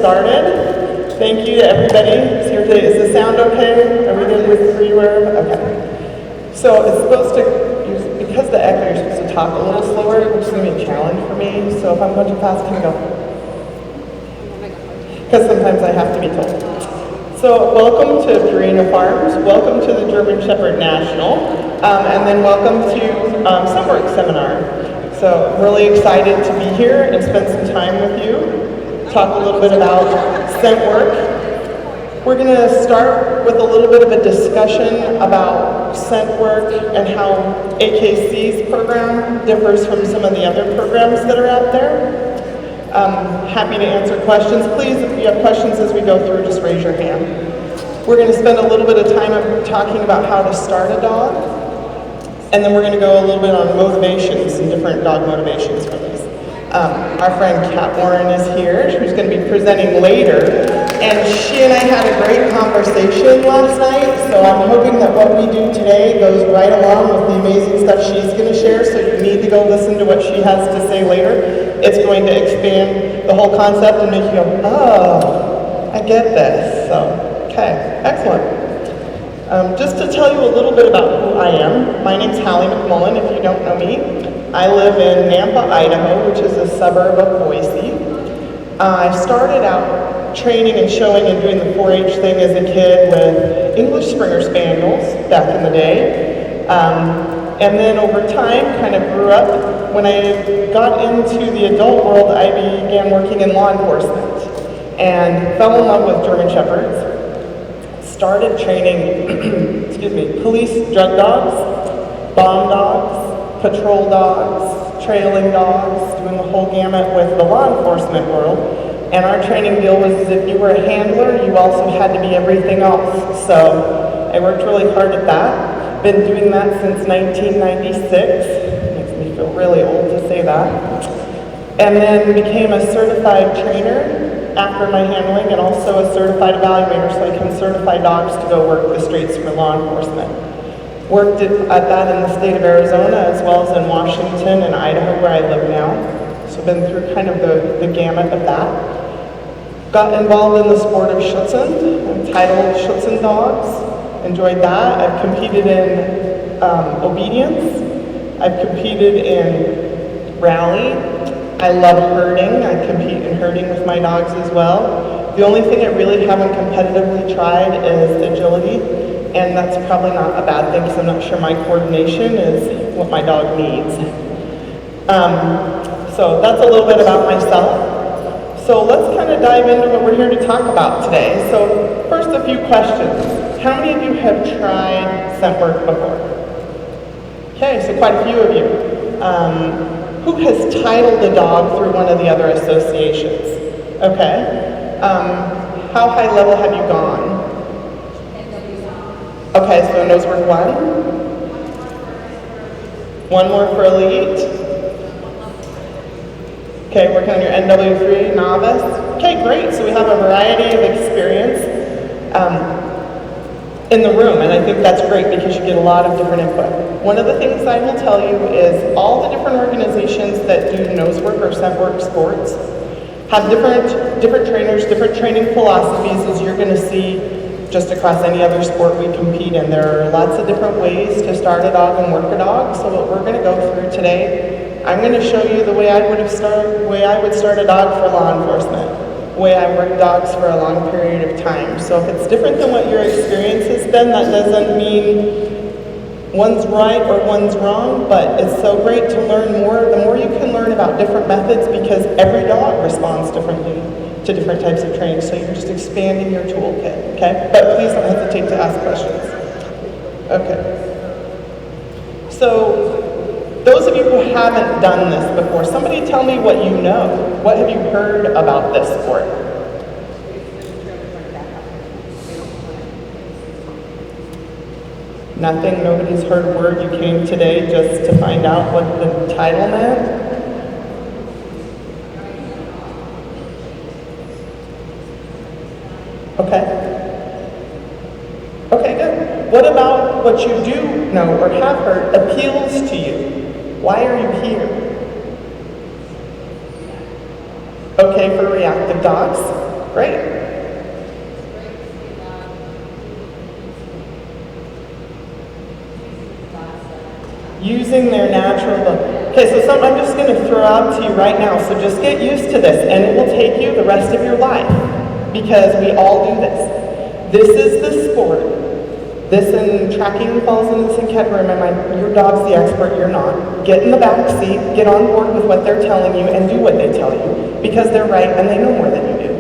started. Thank you to everybody who's here today. Is the sound okay? Are we good with reverb? Okay. So it's supposed to, because the echo, you're supposed to talk a little slower, which is going to be a challenge for me. So if I'm going too fast, can you go? Because sometimes I have to be told. So welcome to Purina Farms, welcome to the German Shepherd National, and then welcome to Scentwork Seminar. So really excited to be here and spend some time with you, talk a little bit about scent work. We're going to start with a little bit of a discussion about scent work and how AKC's program differs from some of the other programs that are out there. Happy to answer questions. Please, if you have questions as we go through, just raise your hand. We're going to spend a little bit of time talking about how to start a dog, and then we're going to go a little bit on motivations and different dog motivations for these. Our friend Kat Warren is here. She's going to be presenting later, and she and I had a great conversation last night, so I'm hoping that what we do today goes right along with the amazing stuff she's going to share, so you need to go listen to what she has to say later. It's going to expand the whole concept and make you go, oh, I get this. So, okay, excellent. Just to tell you a little bit about who I am, my name's Halle Mcmullen, if you don't know me. I live in Nampa, Idaho, which is a suburb of Boise. I started out training and showing and doing the 4-H thing as a kid with English Springer Spaniels back in the day. And then over time, kind of grew up. When I got into the adult world, I began working in law enforcement and fell in love with German Shepherds. Started training, police drug dogs, bomb dogs, patrol dogs, trailing dogs, doing the whole gamut with the law enforcement world. And our training deal was if you were a handler, you also had to be everything else. So I worked really hard at that. Been doing that since 1996. Makes me feel really old to say that. And then became a certified trainer after my handling and also a certified evaluator so I can certify dogs to go work the streets for law enforcement. Worked at that in the state of Arizona as well as in Washington and Idaho where I live now. So been through kind of the gamut of that. Got involved in the sport of Schutzen, Untitled Chapter dogs. Enjoyed that. I've competed in obedience. I've competed in rally. I love herding. I compete in herding with my dogs as well. The only thing I really haven't competitively tried is agility, and that's probably not a bad thing because I'm not sure my coordination is what my dog needs. So that's a little bit about myself. So let's kind of dive into what we're here to talk about today. So first, a few questions. How many of you have tried scent work before? Okay, so quite a few of you. Who has titled a dog through one of the other associations? Okay. How high level have you gone? Okay, so nose work 1. One more for elite. Okay, working on your NW3, novice. Okay, great. So we have a variety of experience in the room, and I think that's great because you get a lot of different input. One of the things I will tell you is all the different organizations that do nose work or scent work sports have different trainers, different training philosophies as you're going to see just across any other sport we compete in. There are lots of different ways to start a dog and work a dog, so what we're going to go through today, I'm going to show you the way I would start a dog for law enforcement. Way I work dogs for a long period of time. So if it's different than what your experience has been, that doesn't mean one's right or one's wrong, but it's so great to learn more. The more you can learn about different methods because every dog responds differently to different types of training, so you're just expanding your toolkit, okay? But please don't hesitate to ask questions. Okay. So, those of you who haven't done this before, somebody tell me what you know. What have you heard about this sport? Nothing? Nobody's heard a word? You came today just to find out what the title meant? Okay. Okay, good. What about what you do know or have heard appeals to you? Why are you here? Okay for reactive dogs. Great. Using their natural look. Okay, so something I'm just going to throw out to you right now, so just get used to this, and it will take you the rest of your life, because we all do this. This is the sport. This in tracking falls in the same category in my mind. Your dog's the expert, you're not. Get in the back seat, get on board with what they're telling you, and do what they tell you, because they're right and they know more than you do.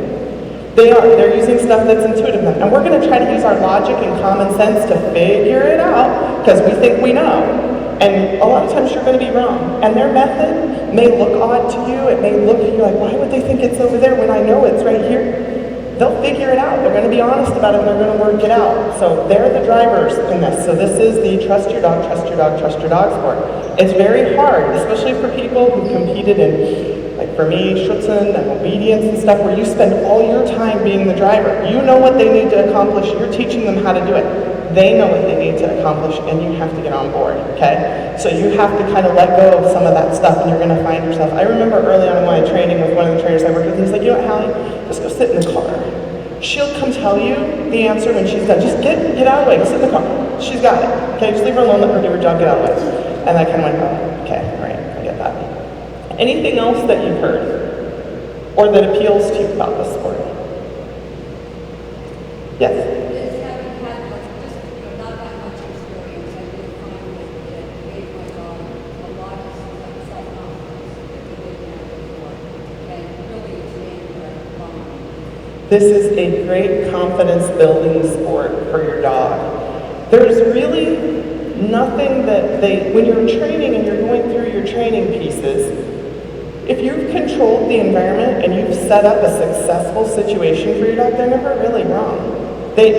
They're using stuff that's intuitive to them, and we're going to try to use our logic and common sense to figure it out, because we think we know. And a lot of times you're going to be wrong. And their method may look odd to you. It may look, you're like, why would they think it's over there when I know it's right here? They'll figure it out. They're going to be honest about it, and they're going to work it out. So they're the drivers in this. So this is the trust your dog, trust your dog, trust your dog sport. It's very hard, especially for people who competed in, like for me, Schutzen and obedience and stuff, where you spend all your time being the driver. You know what they need to accomplish. You're teaching them how to do it. They know what they need to accomplish, and you have to get on board, okay? So you have to kind of let go of some of that stuff, and you're going to find yourself. I remember early on in my training with one of the trainers I worked with, he's like, you know what, Halle, just go sit in the car. She'll come tell you the answer when she's done. Just get out of the way, go sit in the car. She's got it, okay? Just leave her alone, let her do her job, get out of the way. And I kind of went, oh, okay, all right, I get that. Anything else that you've heard or that appeals to you about this sport? Yes? This is a great confidence building sport for your dog. There's really nothing that when you're training and you're going through your training pieces, if you've controlled the environment and you've set up a successful situation for your dog, they're never really wrong. They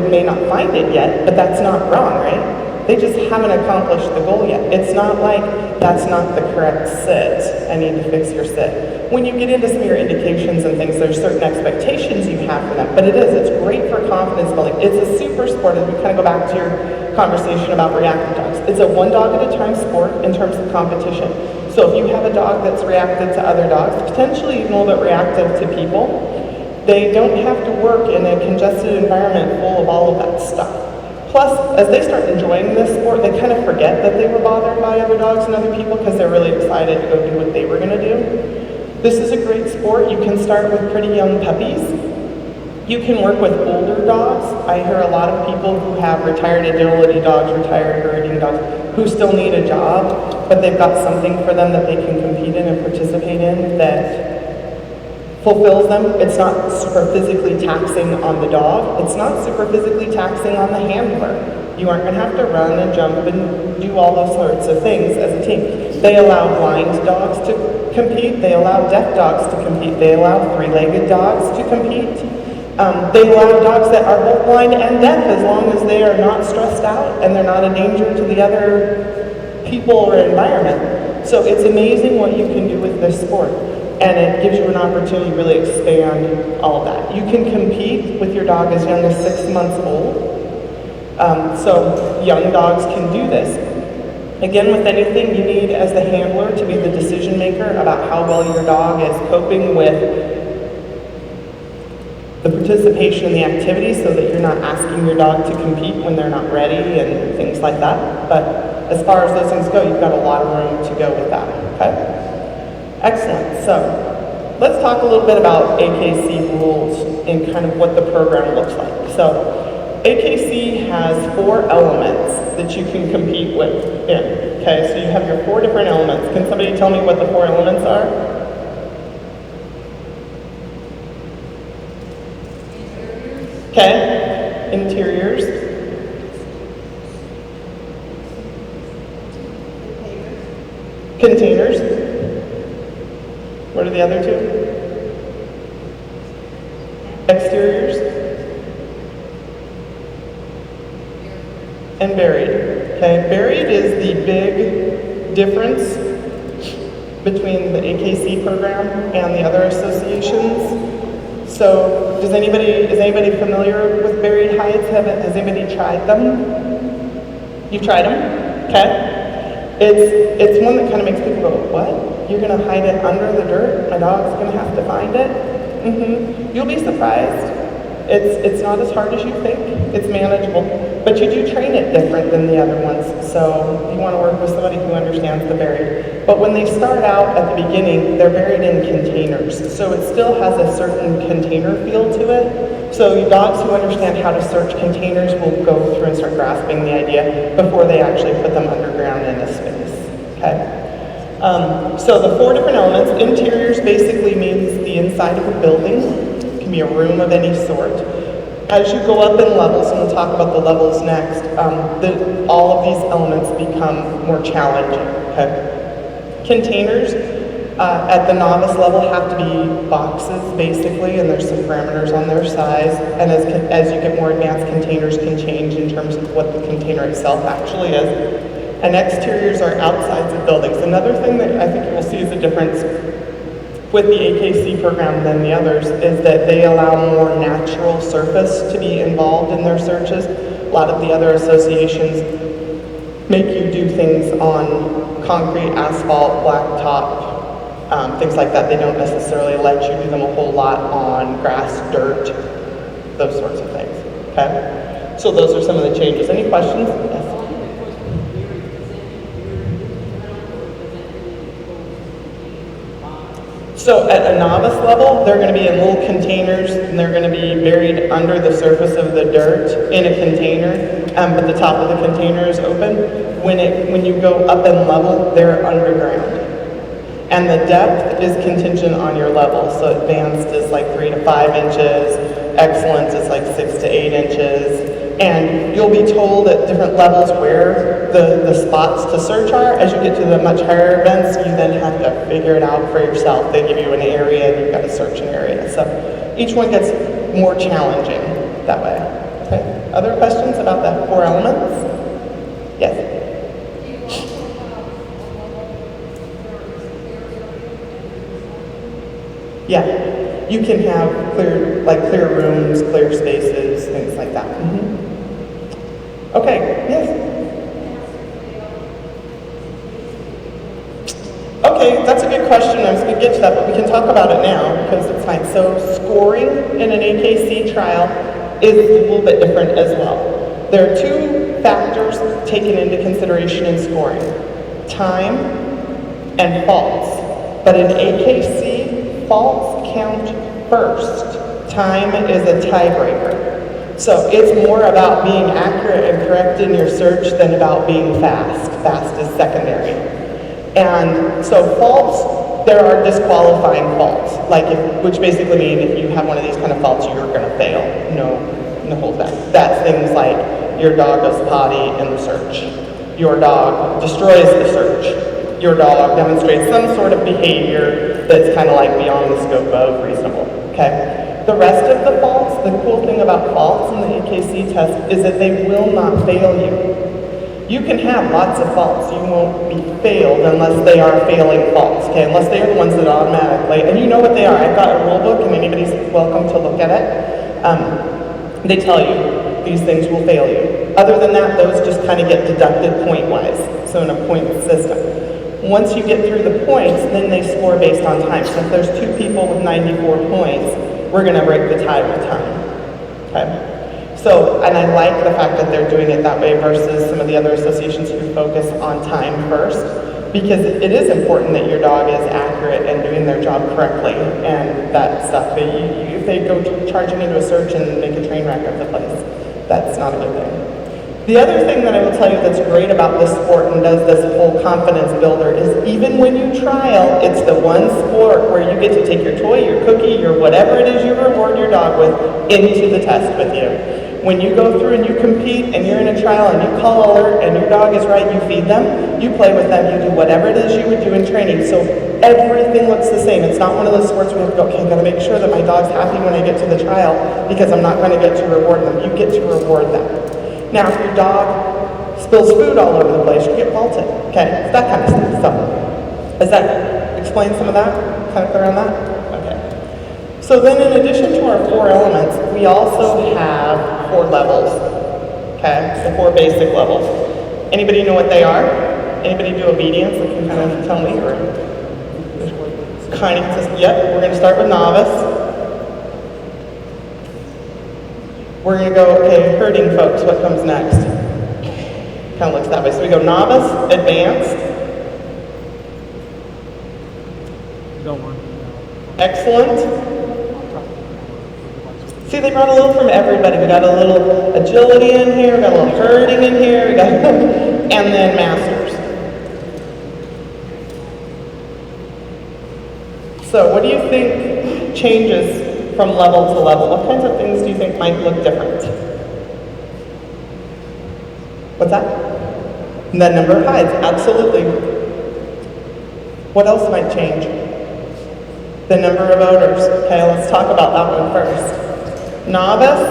may not find it yet, but that's not wrong, right? They just haven't accomplished the goal yet. It's not like, that's not the correct sit, I need to fix your sit. When you get into some of your indications and things, there's certain expectations you have for them, but it's great for confidence building. It's a super sport, as we kind of go back to your conversation about reactive dogs. It's a one dog at a time sport in terms of competition. So if you have a dog that's reactive to other dogs, potentially even a little bit reactive to people, they don't have to work in a congested environment full of all of that stuff. Plus, as they start enjoying this sport, they kind of forget that they were bothered by other dogs and other people because they're really excited to go do what they were going to do. This is a great sport. You can start with pretty young puppies. You can work with older dogs. I hear a lot of people who have retired agility dogs, retired herding dogs, who still need a job, but they've got something for them that they can compete in and participate in that fulfills them. It's not super physically taxing on the dog. It's not super physically taxing on the handler. You aren't going to have to run and jump and do all those sorts of things as a team. They allow blind dogs to compete. They allow deaf dogs to compete. They allow three-legged dogs to compete. They allow dogs that are both blind and deaf as long as they are not stressed out and they're not a danger to the other people or environment. So it's amazing what you can do with this sport. And it gives you an opportunity to really expand all of that. You can compete with your dog as young as 6 months old. So young dogs can do this. Again, with anything, you need, as the handler, to be the decision maker about how well your dog is coping with the participation in the activity so that you're not asking your dog to compete when they're not ready and things like that. But as far as those things go, you've got a lot of room to go with that, okay? Excellent. So let's talk a little bit about AKC rules and kind of what the program looks like. So AKC has 4 elements that you can compete with in. Okay, so you have your 4 different elements. Can somebody tell me what the 4 elements are? Okay, interiors. Containers. What are the other 2? Exteriors. And buried. Okay, buried is the big difference between the AKC program and the other associations. So is anybody familiar with buried hides? Has anybody tried them? You've tried them? Okay. It's one that kind of makes people go, what? You're going to hide it under the dirt? My dog's going to have to find it? You'll be surprised. It's not as hard as you think. It's manageable, but you do train it different than the other ones. So you want to work with somebody who understands the buried. But when they start out at the beginning, they're buried in containers. So it still has a certain container feel to it. So you dogs who understand how to search containers will go through and start grasping the idea before they actually put them underground in a space. Okay. So the 4 different elements. Interiors basically means the inside of a building. It can be a room of any sort. As you go up in levels, and we'll talk about the levels next, all of these elements become more challenging. Okay? Containers at the novice level have to be boxes basically, and there's some parameters on their size. And as you get more advanced, containers can change in terms of what the container itself actually is. And exteriors are outsides of buildings. Another thing that I think you will see is a difference with the AKC program than the others is that they allow more natural surface to be involved in their searches. A lot of the other associations make you do things on concrete, asphalt, blacktop, things like that. They don't necessarily let you do them a whole lot on grass, dirt, those sorts of things. Okay? So those are some of the changes. Any questions? Yes. So at a novice level, they're going to be in little containers, and they're going to be buried under the surface of the dirt in a container, but the top of the container is open. When you go up in level, they're underground. And the depth is contingent on your level. So advanced is like 3 to 5 inches, excellence is like 6 to 8 inches. And you'll be told at different levels where the spots to search are. As you get to the much higher events, you then have to figure it out for yourself. They give you an area and you've got to search an area. So each one gets more challenging that way. Okay. Other questions about the 4 elements? Yes. Yeah. You can have clear rooms, clear spaces, things like that. Okay, yes? Okay, that's a good question. I was going to get to that, but we can talk about it now because it's fine. So scoring in an AKC trial is a little bit different as well. There are 2 factors taken into consideration in scoring: time and faults. But in AKC, faults count first. Time is a tiebreaker. So it's more about being accurate and correct in your search than about being fast. Fast is secondary. And so faults, there are disqualifying faults, which basically mean if you have one of these kind of faults, you're going to fail. No hold back. That's things like your dog goes potty in the search. Your dog destroys the search. Your dog demonstrates some sort of behavior that's kind of like beyond the scope of reasonable. Okay? The rest of the faults, the cool thing about faults in the AKC test is that they will not fail you. You can have lots of faults. You won't be failed unless they are failing faults, okay? Unless they are the ones that automatically, and you know what they are. I've got a rule book and anybody's welcome to look at it. They tell you these things will fail you. Other than that, those just kind of get deducted point-wise, so in a point system. Once you get through the points, then they score based on time. So if there's 2 people with 94 points, we're going to break the tie with time. Okay? So, and I like the fact that they're doing it that way versus some of the other associations who focus on time first, because it is important that your dog is accurate and doing their job correctly and that stuff. If they go charging into a search and make a train wreck of the place, that's not a good thing. The other thing that I will tell you that's great about this sport and does this whole confidence builder is even when you trial, it's the one sport where you get to take your toy, your cookie, your whatever it is you reward your dog with into the test with you. When you go through and you compete and you're in a trial and you call alert and your dog is right, you feed them, you play with them, you do whatever it is you would do in training. So everything looks the same. It's not one of those sports where you have to go, okay, I've got to make sure that my dog's happy when I get to the trial because I'm not going to get to reward them. You get to reward them. Now, if your dog spills food all over the place, you get faulted. Okay, that kind of stuff. So, does that explain some of that? Kind of clear on that? Okay. So then in addition to our 4 elements, we also have 4 levels. Okay, so 4 basic levels. Anybody know what they are? Anybody do obedience that can kind of tell me? Or kind of, yep, we're going to start with novice. We're going to go, okay, herding folks, what comes next? Kind of looks that way. So we go novice, advanced, excellent. See, they brought a little from everybody. We got a little agility in here, we got a little herding in here, we got and then masters. So what do you think changes from level to level? What kinds of things do you think might look different? What's that? The number of hides, absolutely. What else might change? The number of odors. Okay, let's talk about that one first. Novice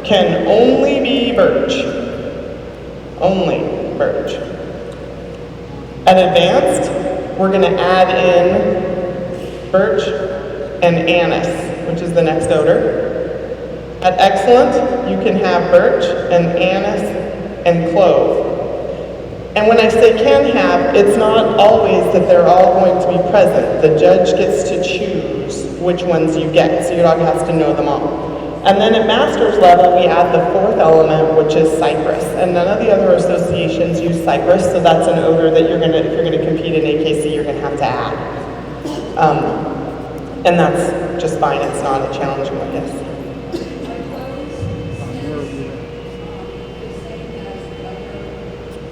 can only be birch. Only birch. At advanced, we're going to add in birch and anise, which is the next odor. At excellent, you can have birch and anise and clove. And when I say can have, it's not always that they're all going to be present. The judge gets to choose which ones you get, so your dog has to know them all. And then at master's level, we add the fourth element, which is cypress. And none of the other associations use cypress, so that's an odor that you're gonna, if you're gonna compete in AKC, you're gonna have to add. And that's just fine, it's not a challenging one, yes.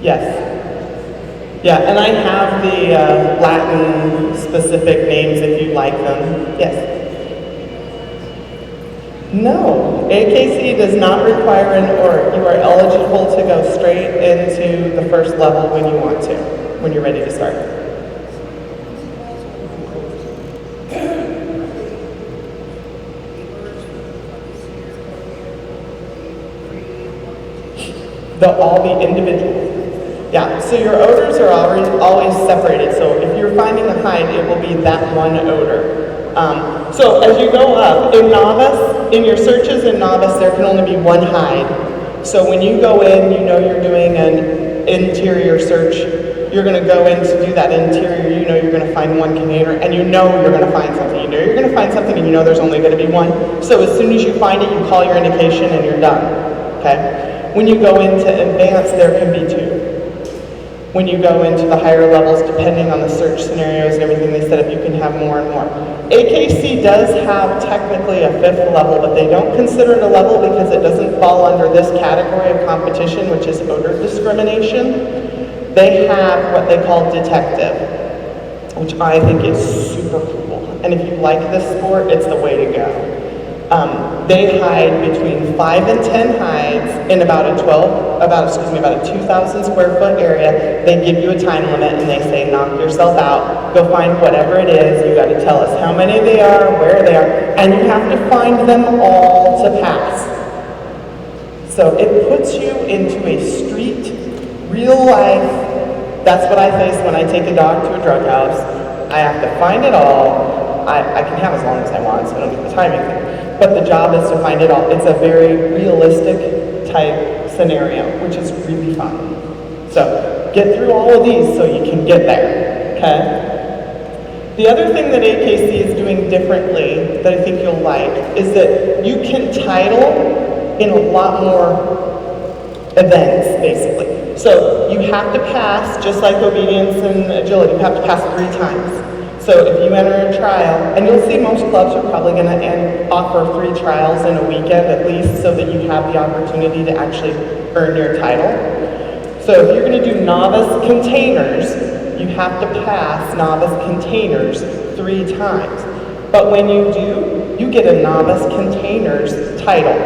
Yes. Yeah, and I have the Latin specific names if you like them. Yes. No, AKC does not require an ORT. You are eligible to go straight into the first level when you want to, when you're ready to start. They'll all be individual. Yeah, so your odors are always separated. So if you're finding a hide, it will be that one odor. So as you go up, in novice, in your searches in novice, there can only be one hide. So when you go in, you know you're doing an interior search. You're going to go in to do that interior, you know you're going to find one container, and you know you're going to find something. You know you're going to find something, and you know there's only going to be one. So as soon as you find it, you call your indication, and you're done. Okay? When you go into advanced, there can be two. When you go into the higher levels, depending on the search scenarios and everything they set up, you can have more and more. AKC does have technically a fifth level, but they don't consider it a level because it doesn't fall under this category of competition, which is odor discrimination. They have what they call detective, which I think is super cool. And if you like this sport, it's the way to go. They hide between 5 and 10 hides in about a 2,000 square foot area. They give you a time limit and they say, knock yourself out, go find whatever it is. You got to tell us how many they are, where they are, and you have to find them all to pass. So it puts you into a street, real life. That's what I face when I take a dog to a drug house. I have to find it all. I can have as long as I want, so I don't get the timing thing. But the job is to find it all. It's a very realistic type scenario, which is really fun. So get through all of these so you can get there, okay? The other thing that AKC is doing differently that I think you'll like is that you can title in a lot more events, basically. So you have to pass, just like obedience and agility, you have to pass 3 times. So if you enter a trial, and you'll see most clubs are probably going to offer 3 trials in a weekend at least so that you have the opportunity to actually earn your title. So if you're going to do novice containers, you have to pass novice containers 3 times. But when you do, you get a novice containers title.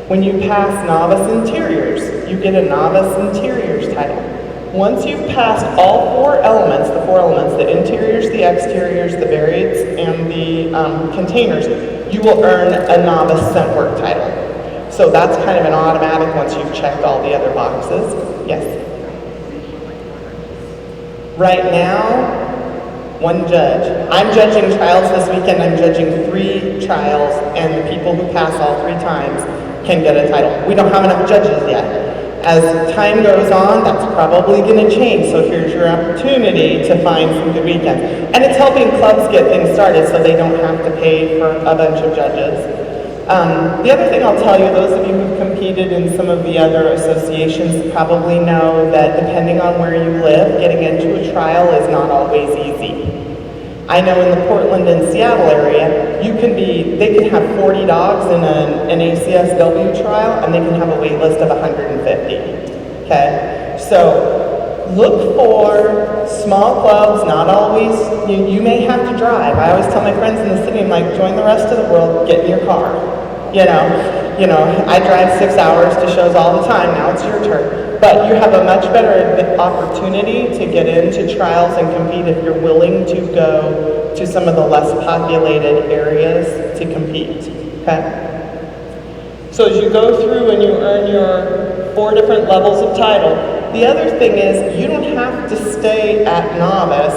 When you pass novice interiors, you get a novice interiors title. Once you've passed all 4 elements, the interiors, the exteriors, the variants, and the containers, you will earn a novice scent work title. So that's kind of an automatic once you've checked all the other boxes. Yes? Right now, 1 judge. I'm judging trials this weekend. I'm judging 3 trials, and the people who pass all 3 times can get a title. We don't have enough judges yet. As time goes on, that's probably going to change, so here's your opportunity to find some good weekends. And it's helping clubs get things started so they don't have to pay for a bunch of judges. The other thing I'll tell you, those of you who've competed in some of the other associations probably know that depending on where you live, getting into a trial is not always easy. I know in the Portland and Seattle area, they can have 40 dogs in an ACSW trial, and they can have a wait list of 150, okay? So look for small clubs, not always, you may have to drive. I always tell my friends in the city, I'm like, join the rest of the world, get in your car. You know, I drive 6 hours to shows all the time, now it's your turn. But you have a much better opportunity to get into trials and compete if you're willing to go to some of the less populated areas to compete, okay? So as you go through and you earn your 4 different levels of title, the other thing is you don't have to stay at novice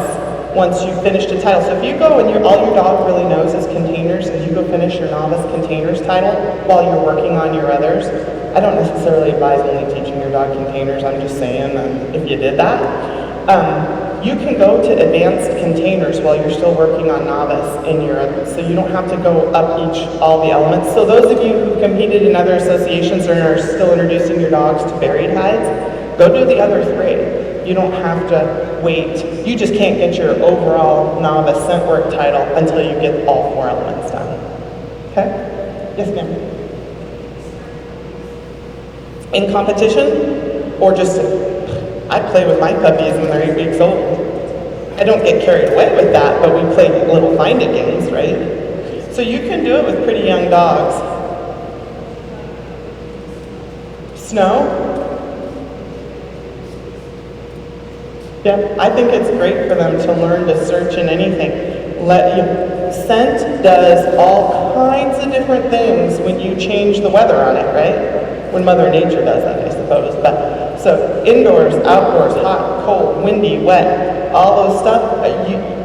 once you've finished a title. So if you go and all your dog really knows is containers, and you go finish your novice containers title while you're working on your others, I don't necessarily advise only teaching your dog containers, I'm just saying if you did that. You can go to advanced containers while you're still working on novice in your others, so you don't have to go up all the elements. So those of you who competed in other associations and are still introducing your dogs to buried hides, go do the other 3. You don't have to wait. You just can't get your overall novice scent work title until you get all 4 elements done. Okay? Yes, ma'am. In competition, or just, I play with my puppies when they're 8 weeks old. I don't get carried away with that, but we play little find it games, right? So you can do it with pretty young dogs. Snow? Yeah, I think it's great for them to learn to search in anything. Scent does all kinds of different things when you change the weather on it, right? When Mother Nature does that, I suppose. But so indoors, outdoors, hot, cold, windy, wet, all those stuff.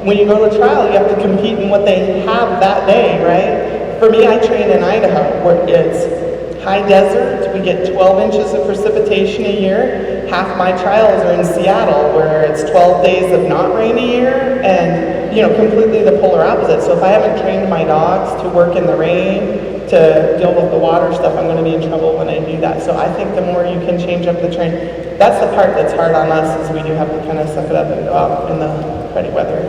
When you go to a trial, you have to compete in what they have that day, right? For me, I train in Idaho, where it's high desert. We get 12 inches of precipitation a year. Half my trials are in Seattle, where it's 12 days of not rain a year, and completely the polar opposite. So if I haven't trained my dogs to work in the rain, to deal with the water stuff, I'm going to be in trouble when I do that. So I think the more you can change up the train, that's the part that's hard on us, is we do have to kind of suck it up and go out in the cruddy weather.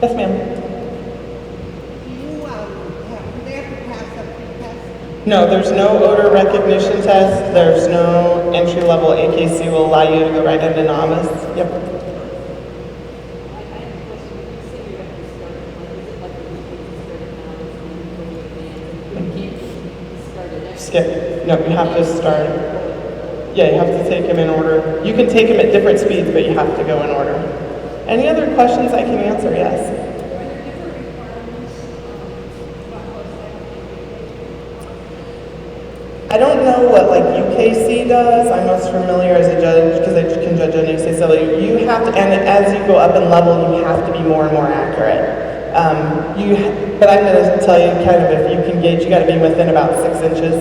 Yes, ma'am. Do they have to pass a pre-test? No, there's no odor recognition test. There's no entry-level AKC will allow you to go right into novice. Yep. Skip. No, you have to start. Yeah, you have to take them in order. You can take them at different speeds, but you have to go in order. Any other questions I can answer? Yes. I don't know what UKC does. I'm most familiar as a judge because I can judge on ACSW. You have to, and as you go up in level, you have to be more and more accurate. But I'm going to tell you kind of, if you can gauge, you got to be within about 6 inches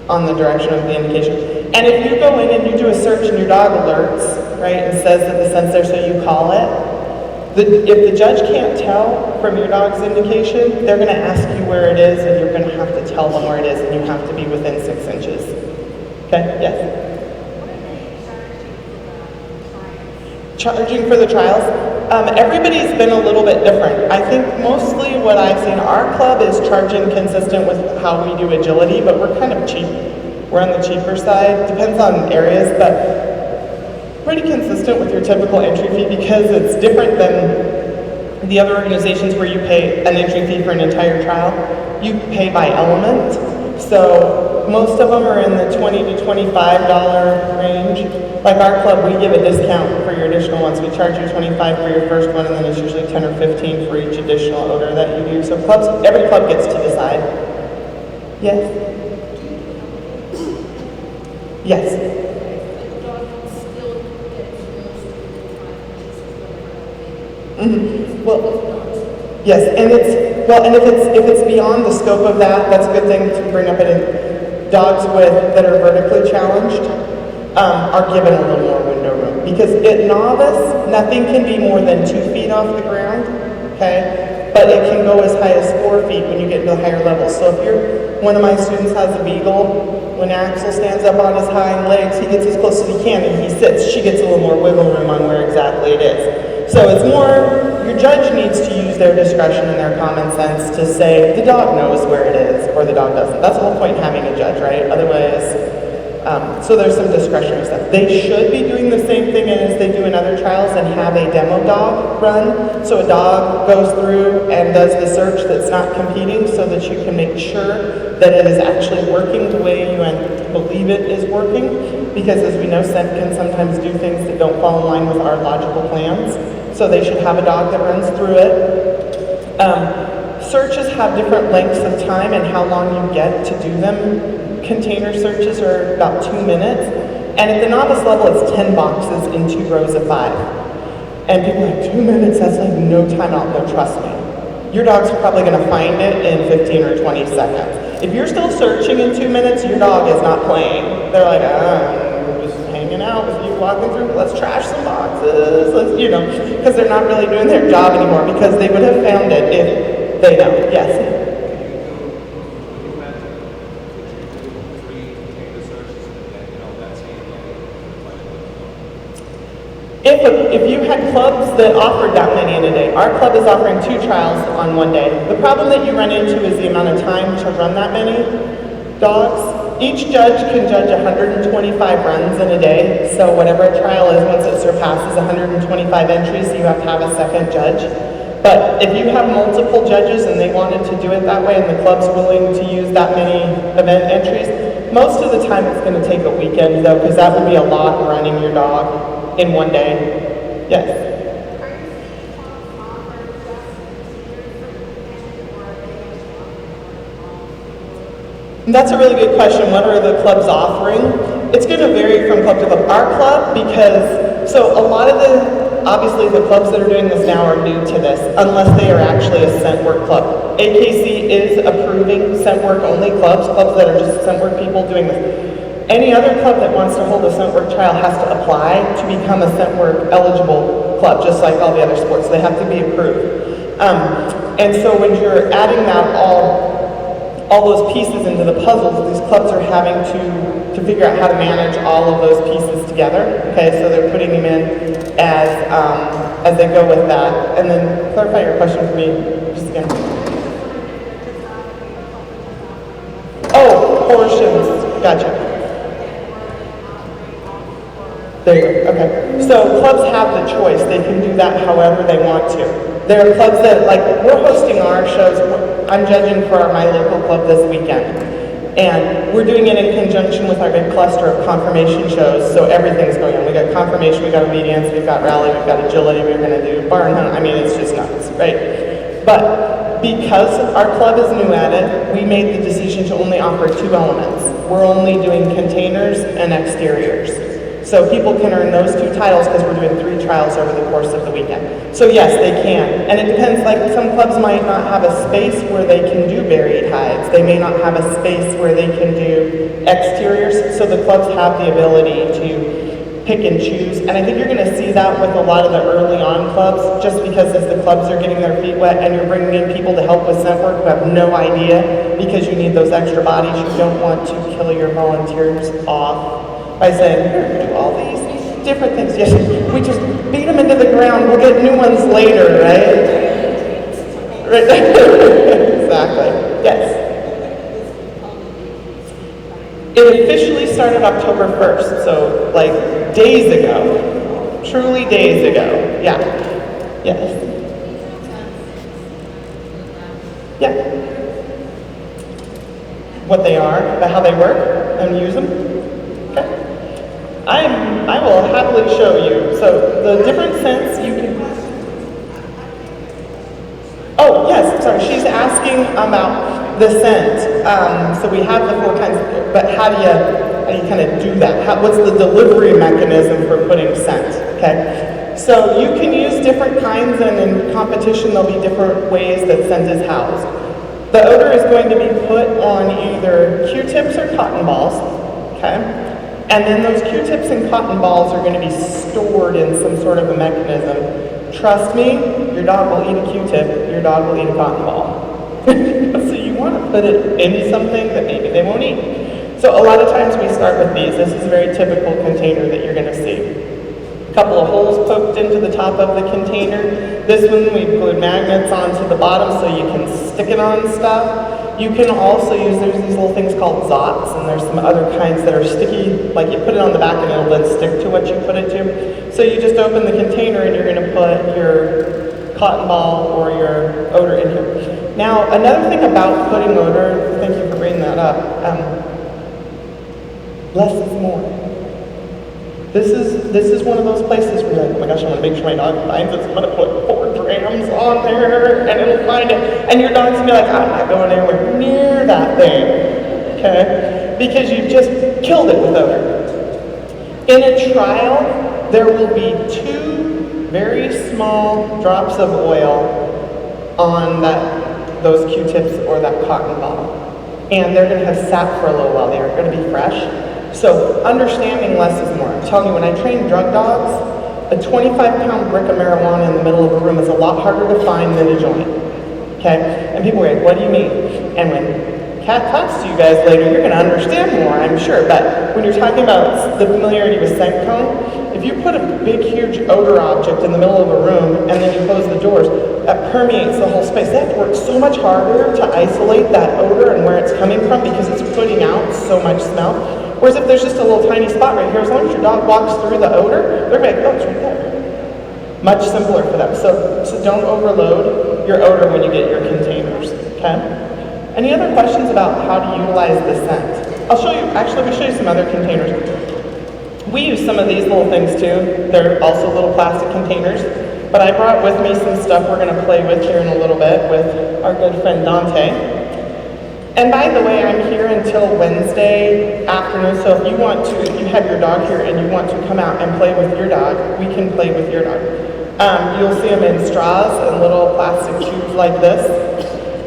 on the direction of the indication. And if you go in and you do a search and your dog alerts, right, and says that the scent's there, so you call it, if the judge can't tell from your dog's indication, they're going to ask you where it is, and you're going to have to tell them where it is, and you have to be within 6 inches. Okay? Yes? Charging for the trials? Everybody's been a little bit different. I think mostly what I've seen, our club is charging consistent with how we do agility, but we're kind of cheap. We're on the cheaper side. Depends on areas, but pretty consistent with your typical entry fee because it's different than the other organizations where you pay an entry fee for an entire trial. You pay by element. So most of them are in the $20 to $25 range. Like our club, we give a discount for your additional ones. We charge you $25 for your first one, and then it's usually $10 or $15 for each additional odor that you do. So every club gets to decide. Yes? Yes. Mm-hmm. Well, yes, and if it's beyond the scope of that, that's a good thing to bring up. Dogs that are vertically challenged are given a little more window room because at novice, nothing can be more than 2 feet off the ground. Okay, but it can go as high as 4 feet when you get into the higher levels. So if one of my students has a beagle, when Axel stands up on his hind legs, he gets as close as he can and he sits. She gets a little more wiggle room on where exactly it is. So it's more, your judge needs to use their discretion and their common sense to say, the dog knows where it is, or the dog doesn't. That's the whole point in having a judge, right? Otherwise, so there's some discretionary stuff. They should be doing the same thing as they do in other trials and have a demo dog run. So a dog goes through and does the search that's not competing so that you can make sure that it is actually working the way you believe it is working. Because as we know, scent can sometimes do things that don't fall in line with our logical plans. So they should have a dog that runs through it. Searches have different lengths of time and how long you get to do them. Container searches are about 2 minutes, and at the novice level, it's 10 boxes in 2 rows of 5. And people are like, 2 minutes, that's like no time out. No, trust me. Your dog's probably going to find it in 15 or 20 seconds. If you're still searching in 2 minutes, your dog is not playing. They're like, I'm just hanging out with you, walking through, let's trash some boxes, because they're not really doing their job anymore, because they would have found it if they know. Yes? If you had clubs that offered that many in a day, our club is offering 2 trials on one day. The problem that you run into is the amount of time to run that many dogs. Each judge can judge 125 runs in a day, so whatever a trial is, once it surpasses 125 entries, you have to have a second judge. But if you have multiple judges and they wanted to do it that way and the club's willing to use that many event entries, most of the time it's going to take a weekend though, because that would be a lot running your dog in one day. Yes? That's a really good question. What are the clubs offering? It's going to vary from club to club. Our club, so a lot of obviously the clubs that are doing this now are new to this, unless they are actually a scent work club. AKC is approving scent work only clubs that are just scent work people doing this. Any other club that wants to hold a scent work trial has to apply to become a scent work eligible club, just like all the other sports. They have to be approved. And so when you're adding that all those pieces into the puzzles, these clubs are having to figure out how to manage all of those pieces together. Okay, so they're putting them in as they go with that. And then clarify your question for me just again. Oh, portions. Gotcha. There you go. Okay. So clubs have the choice. They can do that however they want to. There are clubs that, like, we're hosting our shows. I'm judging for my local club this weekend. And we're doing it in conjunction with our big cluster of confirmation shows, so everything's going on. We got confirmation, we got obedience, we've got rally, we've got agility, we're going to do barn hunt. I mean, it's just nuts, right? But because our club is new at it, we made the decision to only offer 2 elements. We're only doing containers and exteriors. So people can earn those 2 titles because we're doing 3 trials over the course of the weekend. So yes, they can. And it depends, like some clubs might not have a space where they can do buried hides. They may not have a space where they can do exteriors. So the clubs have the ability to pick and choose. And I think you're going to see that with a lot of the early on clubs, just because as the clubs are getting their feet wet and you're bringing in people to help with scent work who have no idea, because you need those extra bodies. You don't want to kill your volunteers off by saying, here, do all these different things. Yes, we just beat them into the ground. We'll get new ones later, right? Right. Exactly. Yes. It officially started October 1st, so like days ago. Truly days ago. Yeah. Yes. Yeah. What they are, about how they work, and use them. Okay. I will happily show you. So the different scents you can. Oh yes, sorry. She's asking about the scent. So we have the 4 kinds, but how do you kind of do that? What's the delivery mechanism for putting scent? Okay. So you can use different kinds, and in competition there'll be different ways that scent is housed. The odor is going to be put on either Q-tips or cotton balls. Okay. And then those Q-tips and cotton balls are going to be stored in some sort of a mechanism. Trust me, your dog will eat a Q-tip, your dog will eat a cotton ball. So you want to put it in something that maybe they won't eat. So a lot of times we start with these. This is a very typical container that you're going to see. A couple of holes poked into the top of the container. This one we've glued magnets onto the bottom so you can stick it on stuff. You can also use, there's these little things called zots, and there's some other kinds that are sticky, like you put it on the back and it'll then stick to what you put it to. So you just open the container and you're going to put your cotton ball or your odor in here. Now, another thing about putting odor, thank you for bringing that up, less is more. This is one of those places where you're like, oh my gosh, I want to make sure my dog finds it, so I'm going to put 4 grams on there, and it'll find it. And your dog's going to be like, I'm not going anywhere near that thing, okay? Because you've just killed it with odor. In a trial, there will be 2 very small drops of oil on those Q-tips or that cotton ball. And they're going to have sat for a little while. They aren't going to be fresh. So understanding less is more. I'm telling you, when I train drug dogs, a 25-pound brick of marijuana in the middle of a room is a lot harder to find than a joint, okay? And people are like, what do you mean? And when Kat talks to you guys later, you're gonna understand more, I'm sure. But when you're talking about the familiarity with scent cone, if you put a big, huge odor object in the middle of a room and then you close the doors, that permeates the whole space. They have to work so much harder to isolate that odor and where it's coming from because it's putting out so much smell. Whereas if there's just a little tiny spot right here, as long as your dog walks through the odor, they're going to be like, oh, it's right there. Much simpler for them. So don't overload your odor when you get your containers, okay? Any other questions about how to utilize the scent? I'll show you, actually, let me show you some other containers. We use some of these little things too. They're also little plastic containers. But I brought with me some stuff we're going to play with here in a little bit with our good friend Dante. And by the way, I'm here until Wednesday afternoon, so if you have your dog here and you want to come out and play with your dog, we can play with your dog. You'll see them in straws and little plastic tubes like this.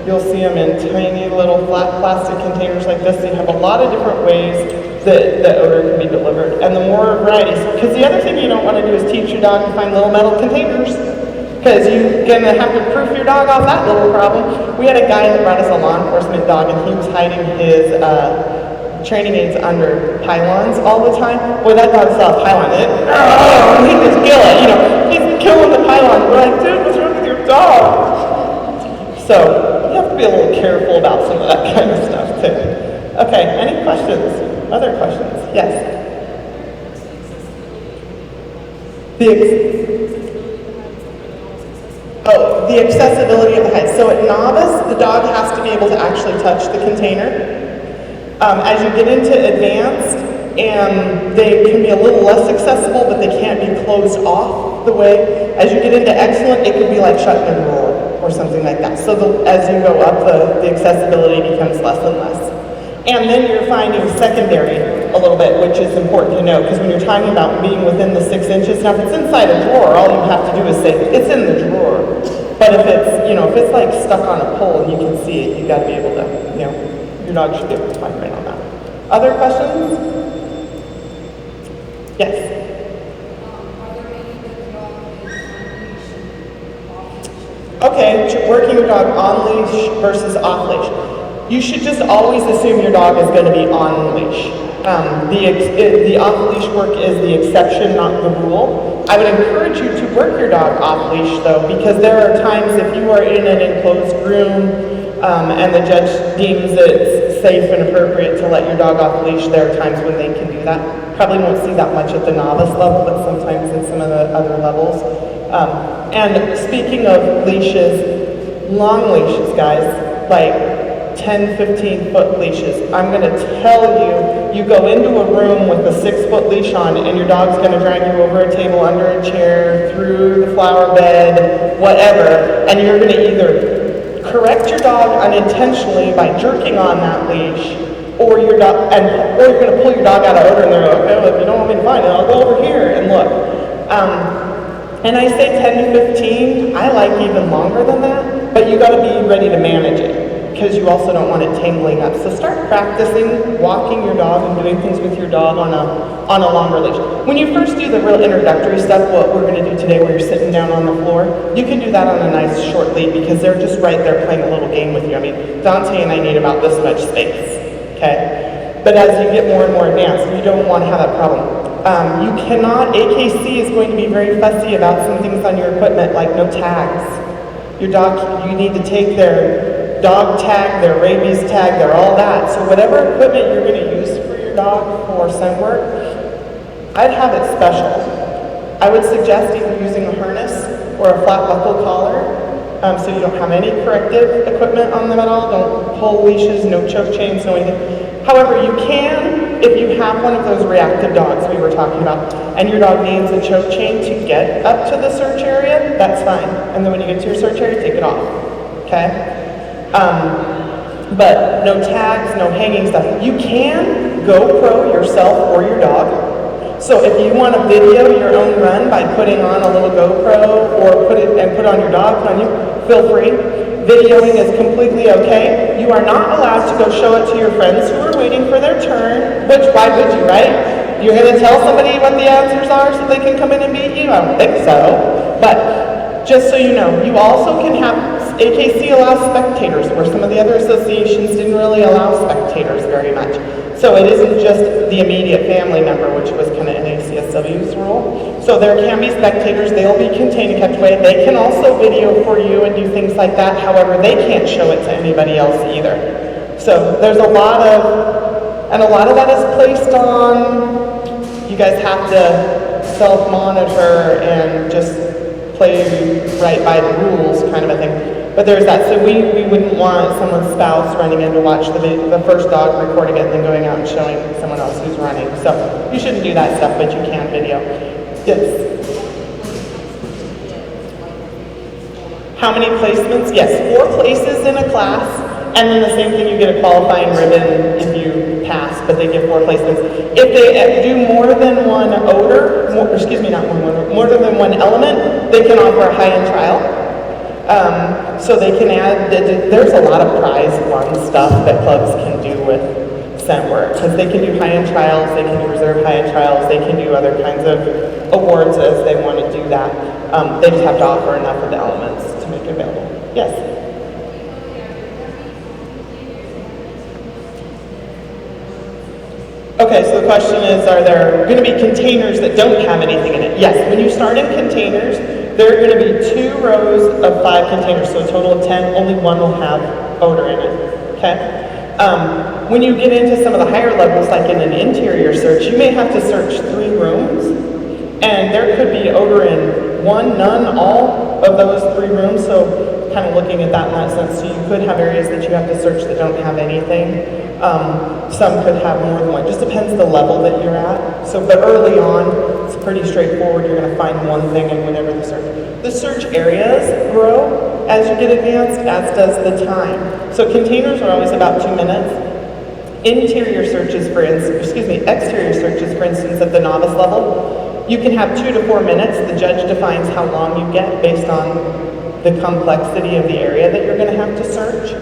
You'll see them in tiny little flat plastic containers like this. So you have a lot of different ways that the odor can be delivered. And the more varieties, because the other thing you don't want to do is teach your dog to find little metal containers. Because you're going to have to proof your dog off that little problem. We had a guy that brought us a law enforcement dog, and he was hiding his training aids under pylons all the time. Boy, that dog saw a pylon, and he'd just kill it. You know, he's killing the pylon. We're like, dude, what's wrong with your dog? So you have to be a little careful about some of that kind of stuff, too. Okay, any questions? Other questions? Yes? The accessibility of the hides. So at novice, the dog has to be able to actually touch the container. As you get into advanced, and they can be a little less accessible, but they can't be closed off the way. As you get into excellent, it could be like shutting a drawer or something like that. So as you go up, the accessibility becomes less and less. And then you're finding secondary a little bit, which is important to know, because when you're talking about being within the 6 inches, now if it's inside a drawer, all you have to do is say, it's in the drawer. But if it's like stuck on a pole and you can see it, you got to be able to, your dog should be able to find right on that. Other questions? Yes? Okay, working your dog on leash versus off leash. You should just always assume your dog is going to be on leash. The off-leash work is the exception, not the rule. I would encourage you to work your dog off-leash, though, because there are times if you are in an enclosed room and the judge deems it safe and appropriate to let your dog off-leash, there are times when they can do that. Probably won't see that much at the novice level, but sometimes at some of the other levels. And speaking of leashes, long leashes, guys, like 10, 15-foot leashes. I'm going to tell you, you go into a room with a 6-foot leash on and your dog's going to drag you over a table, under a chair, through the flower bed, whatever, and you're going to either correct your dog unintentionally by jerking on that leash, or you're going to pull your dog out of odor and they're like, okay, well, if you don't want me to find it, I'll go over here and look. And I say 10 to 15, I like even longer than that, but you got to be ready to manage it. because you also don't want it tangling up. So start practicing walking your dog and doing things with your dog on a longer leash. When you first do the real introductory stuff, what we're going to do today where you're sitting down on the floor, you can do that on a nice short lead because they're just right there playing a little game with you. I mean, Dante and I need about this much space, okay? But as you get more and more advanced, you don't want to have that problem. You cannot, AKC is going to be very fussy about some things on your equipment like no tags. Your dog, you need to take their dog tag, their rabies tag, their all that. So whatever equipment you're going to use for your dog for scent work, I'd have it special. I would suggest either using a harness or a flat buckle collar, so you don't have any corrective equipment on them at all. Don't pull leashes, no choke chains, no anything. However, you can, if you have one of those reactive dogs we were talking about, and your dog needs a choke chain to get up to the search area, that's fine. And then when you get to your search area, take it off, okay? But no tags, no hanging stuff. You can GoPro yourself or your dog. So if you want to video your own run by putting on a little GoPro or put on your dog, put on you, feel free. Videoing is completely okay. You are not allowed to go show it to your friends who are waiting for their turn, which why would you, right? You're going to tell somebody what the answers are so they can come in and beat you? I don't think so. But just so you know, you also can have, AKC allows spectators, where some of the other associations didn't really allow spectators very much. So it isn't just the immediate family member, which was kind of NACSW's rule. So there can be spectators, they'll be contained and kept away. They can also video for you and do things like that. However, they can't show it to anybody else either. So there's a lot of that is placed on, you guys have to self-monitor and just play right by the rules kind of a thing. But there's that, so we wouldn't want someone's spouse running in to watch the first dog, recording it, and then going out and showing someone else who's running. So you shouldn't do that stuff, but you can video. Yes? How many placements? Yes, 4 places in a class, and then the same thing, you get a qualifying ribbon if you pass, but they get 4 placements. If they do more than one odor, more than one element, they can offer a high-end trial. So they can add, there's a lot of prize-won stuff that clubs can do with scent work, because they can do high-end trials, they can do reserve high-end trials, they can do other kinds of awards as they want to do that. They just have to offer enough of the elements to make it available. Yes? Okay, so the question is, are there going to be containers that don't have anything in it? Yes, when you start in containers, there are going to be 2 rows of 5 containers, so a total of 10, only one will have odor in it, okay? When you get into some of the higher levels, like in an interior search, you may have to search 3 rooms, and there could be odor in 1, none, all of those 3 rooms, so kind of looking at that in that sense. So you could have areas that you have to search that don't have anything. Some could have more than one. Just depends the level that you're at. So, but early on, it's pretty straightforward. You're going to find one thing in whatever the search. The search areas grow as you get advanced, as does the time. So containers are always about 2 minutes. Exterior searches, for instance, at the novice level, you can have 2 to 4 minutes. The judge defines how long you get based on the complexity of the area that you're going to have to search.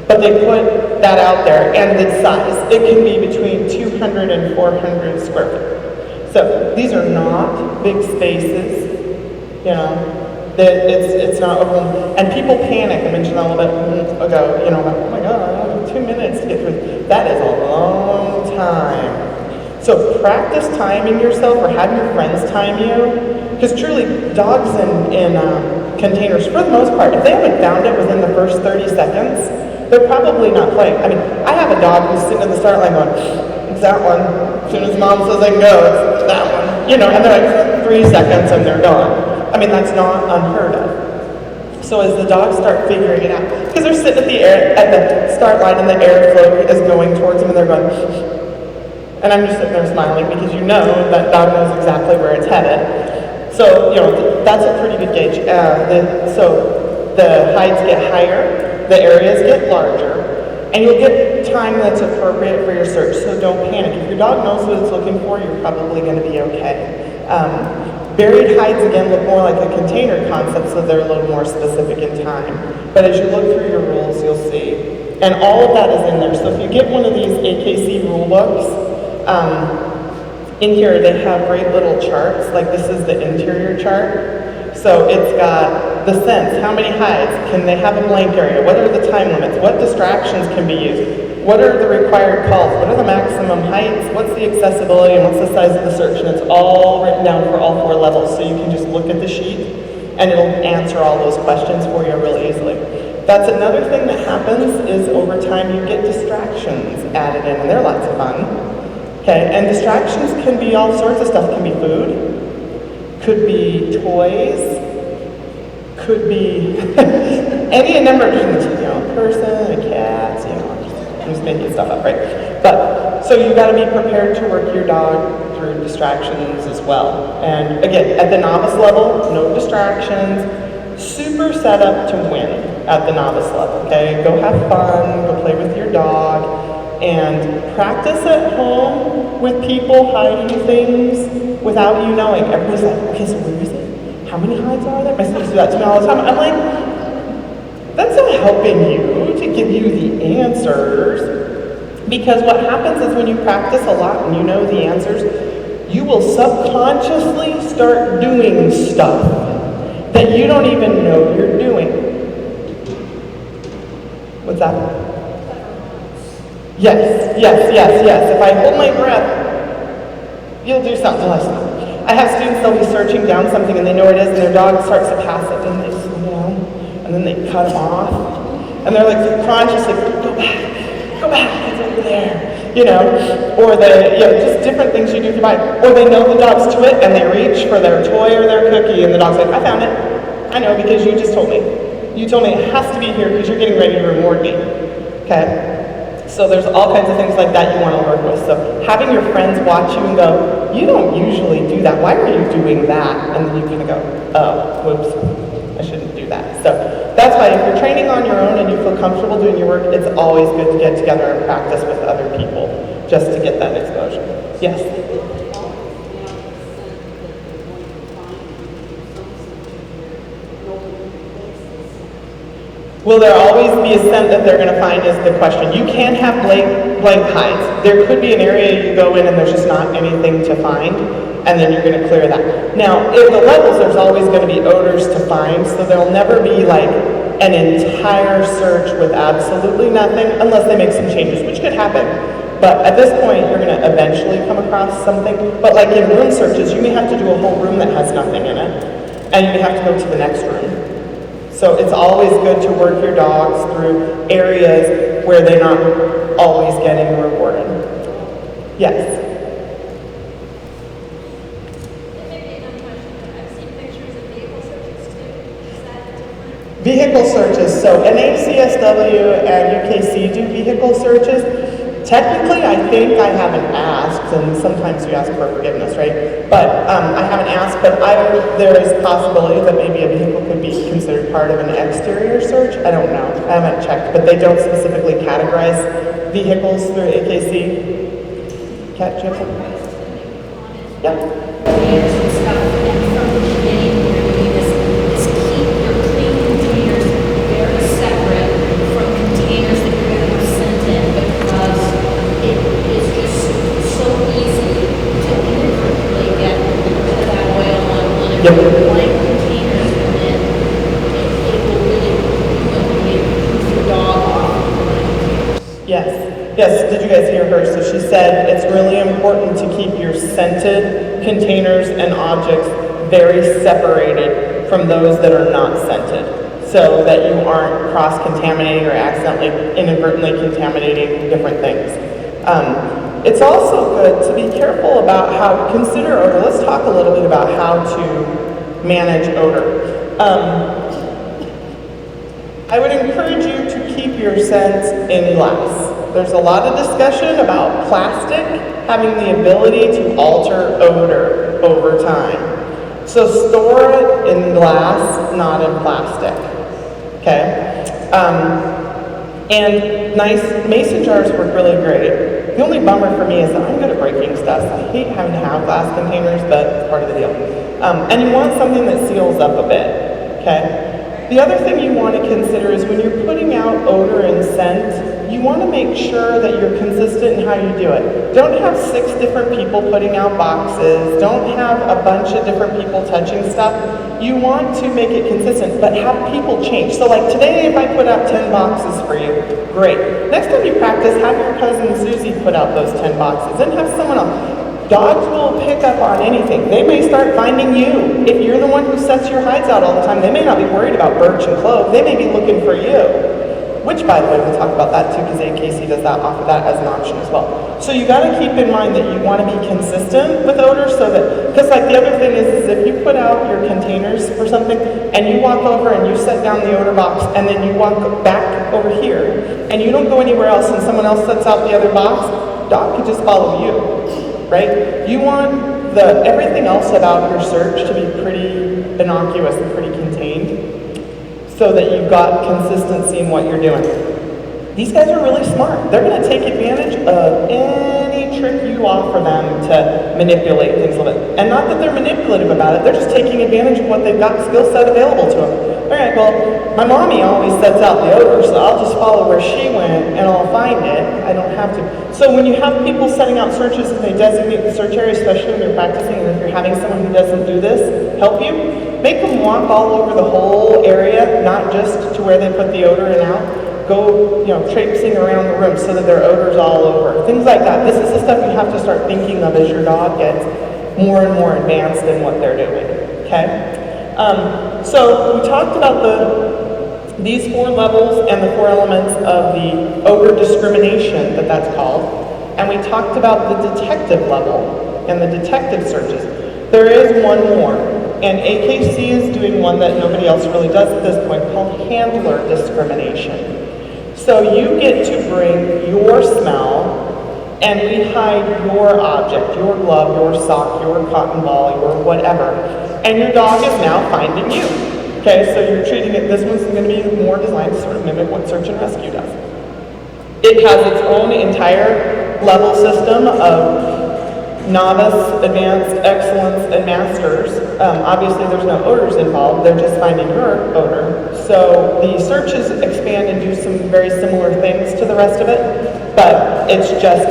But they put that out there, and the size. It can be between 200 and 400 square foot. So these are not big spaces, you know. It's not overwhelming. And people panic. I mentioned that a little bit ago, you know, like, oh my God, I only have 2 minutes to get through. That is a long time. So practice timing yourself, or have your friends time you. Because truly, dogs in containers, for the most part, if they haven't found it within the first 30 seconds, they're probably not playing. I mean, I have a dog who's sitting in the start line going, it's that one. As soon as mom says I can go, it's that one. You know, and they're like 3 seconds and they're gone. I mean, that's not unheard of. So as the dogs start figuring it out, because they're sitting at the start line and the airflow is going towards them and they're going, and I'm just sitting there smiling because you know that dog knows exactly where it's headed. So, you know, that's a pretty good gauge. So the hides get higher, the areas get larger, and you'll get time that's appropriate for your search, so don't panic. If your dog knows what it's looking for, you're probably going to be okay. Buried hides, again, look more like a container concept, so they're a little more specific in time. But as you look through your rules, you'll see And all of that is in there. So if you get one of these AKC rule books, in here they have great little charts, like this is the interior chart. So it's got the sense, how many hides, can they have a blank area, what are the time limits, what distractions can be used, what are the required calls, what are the maximum heights, what's the accessibility, and what's the size of the search, and it's all written down for all 4 levels, so you can just look at the sheet and it'll answer all those questions for you really easily. That's another thing that happens is over time you get distractions added in, and they're lots of fun. Okay, and distractions can be all sorts of stuff. Can be food, could be toys, could be any number of things, you know, a person, a cat, you know, I'm just making stuff up, right? But, so you gotta be prepared to work your dog through distractions as well. And again, at the novice level, no distractions, super set up to win at the novice level, okay? Go have fun, go play with your dog, and practice at home with people hiding things without you knowing. Everybody's like, okay, so where is it? How many hides are there? My students do that to me all the time. I'm like, that's not helping you to give you the answers. Because what happens is when you practice a lot and you know the answers, you will subconsciously start doing stuff that you don't even know you're doing. What's that? Yes. If I hold my breath, you'll do something less. I have students, they'll be searching down something and they know what it is, and their dog starts to pass it, and they slow down, and then they cut them off. And they're like subconsciously, go back, it's over there. You know, or they, you know, just different things you do to mind. Or they know the dog's to it and they reach for their toy or their cookie, and the dog's like, I found it. I know because you just told me. You told me it has to be here because you're getting ready to reward me. Okay? So there's all kinds of things like that you want to work with. So having your friends watch you and go, you don't usually do that. Why are you doing that? And then you kind of go, oh, whoops, I shouldn't do that. So that's why if you're training on your own and you feel comfortable doing your work, it's always good to get together and practice with other people just to get that exposure. Yes? Will there always be a scent that they're going to find is the question. You can have blank hides. There could be an area you go in and there's just not anything to find, and then you're going to clear that. Now, in the levels, there's always going to be odors to find, so there'll never be like an entire search with absolutely nothing, unless they make some changes, which could happen. But at this point, you're going to eventually come across something. But like in room searches, you may have to do a whole room that has nothing in it, and you may have to go to the next room. So it's always good to work your dogs through areas where they're not always getting rewarded. Yes? Maybe another question, but I've seen pictures of vehicle searches too. Is that different? Vehicle searches. So NACSW and UKC do vehicle searches. Technically, I think I haven't asked, and sometimes you ask for forgiveness, right? But I haven't asked, but there is a possibility that maybe a vehicle could be considered part of an exterior search. I don't know. I haven't checked, but they don't specifically categorize vehicles through AKC. Cat, do you have something? Yeah. Yep. Blank containers, and then it will really keep your dog off of blank containers. Yes. Did you guys hear her? So she said it's really important to keep your scented containers and objects very separated from those that are not scented, so that you aren't cross-contaminating or accidentally, inadvertently contaminating different things. It's also good to be careful about how to consider odor. Let's talk a little bit about how to manage odor. I would encourage you to keep your scents in glass. There's a lot of discussion about plastic having the ability to alter odor over time. So store it in glass, not in plastic. Okay? And nice mason jars work really great. The only bummer for me is that I'm good at breaking stuff. I hate having to have glass containers, but it's part of the deal. And you want something that seals up a bit, okay? The other thing you want to consider is when you're putting out odor and scent, you want to make sure that you're consistent in how you do it. Don't have 6 different people putting out boxes. Don't have a bunch of different people touching stuff. You want to make it consistent, but have people change. So like today, if I put out 10 boxes for you, great. Next time you practice, have your cousin Susie put out those 10 boxes and have someone else. Dogs will pick up on anything. They may start finding you. If you're the one who sets your hides out all the time, they may not be worried about birch and clove. They may be looking for you. Which, by the way, we'll talk about that too, because AKC does that, offer that as an option as well. So you got to keep in mind that you want to be consistent with odor, so that, because like the other thing is if you put out your containers for something, and you walk over and you set down the odor box, and then you walk back over here, and you don't go anywhere else, and someone else sets out the other box, dog could just follow you. Right? You want everything else about your search to be pretty innocuous and pretty contained so that you've got consistency in what you're doing. These guys are really smart. They're going to take advantage of any trick you offer them to manipulate things a little bit. And not that they're manipulative about it, they're just taking advantage of what they've got skill set available to them. All right, well, my mommy always sets out the odor, so I'll just follow where she went and I'll find it. I don't have to. So when you have people setting out searches and they designate the search area, especially when you're practicing and if you're having someone who doesn't do this help you, make them walk all over the whole area, not just to where they put the odor in out. Go, traipsing around the room so that their odor's all over. Things like that. This is the stuff you have to start thinking of as your dog gets more and more advanced in what they're doing. Okay? So we talked about these 4 levels and the 4 elements of the odor discrimination that's called. And we talked about the detective level and the detective searches. There is one more. And AKC is doing one that nobody else really does at this point called handler discrimination. So you get to bring your smell and we hide your object, your glove, your sock, your cotton ball, your whatever, and your dog is now finding you. Okay, so you're treating it, this one's going to be more designed to sort of mimic what search and rescue does. It has its own entire level system of novice, advanced, excellence, and masters. Obviously there's no odors involved, they're just finding your odor. So the searches expand and do some very similar things to the rest of it, but it's just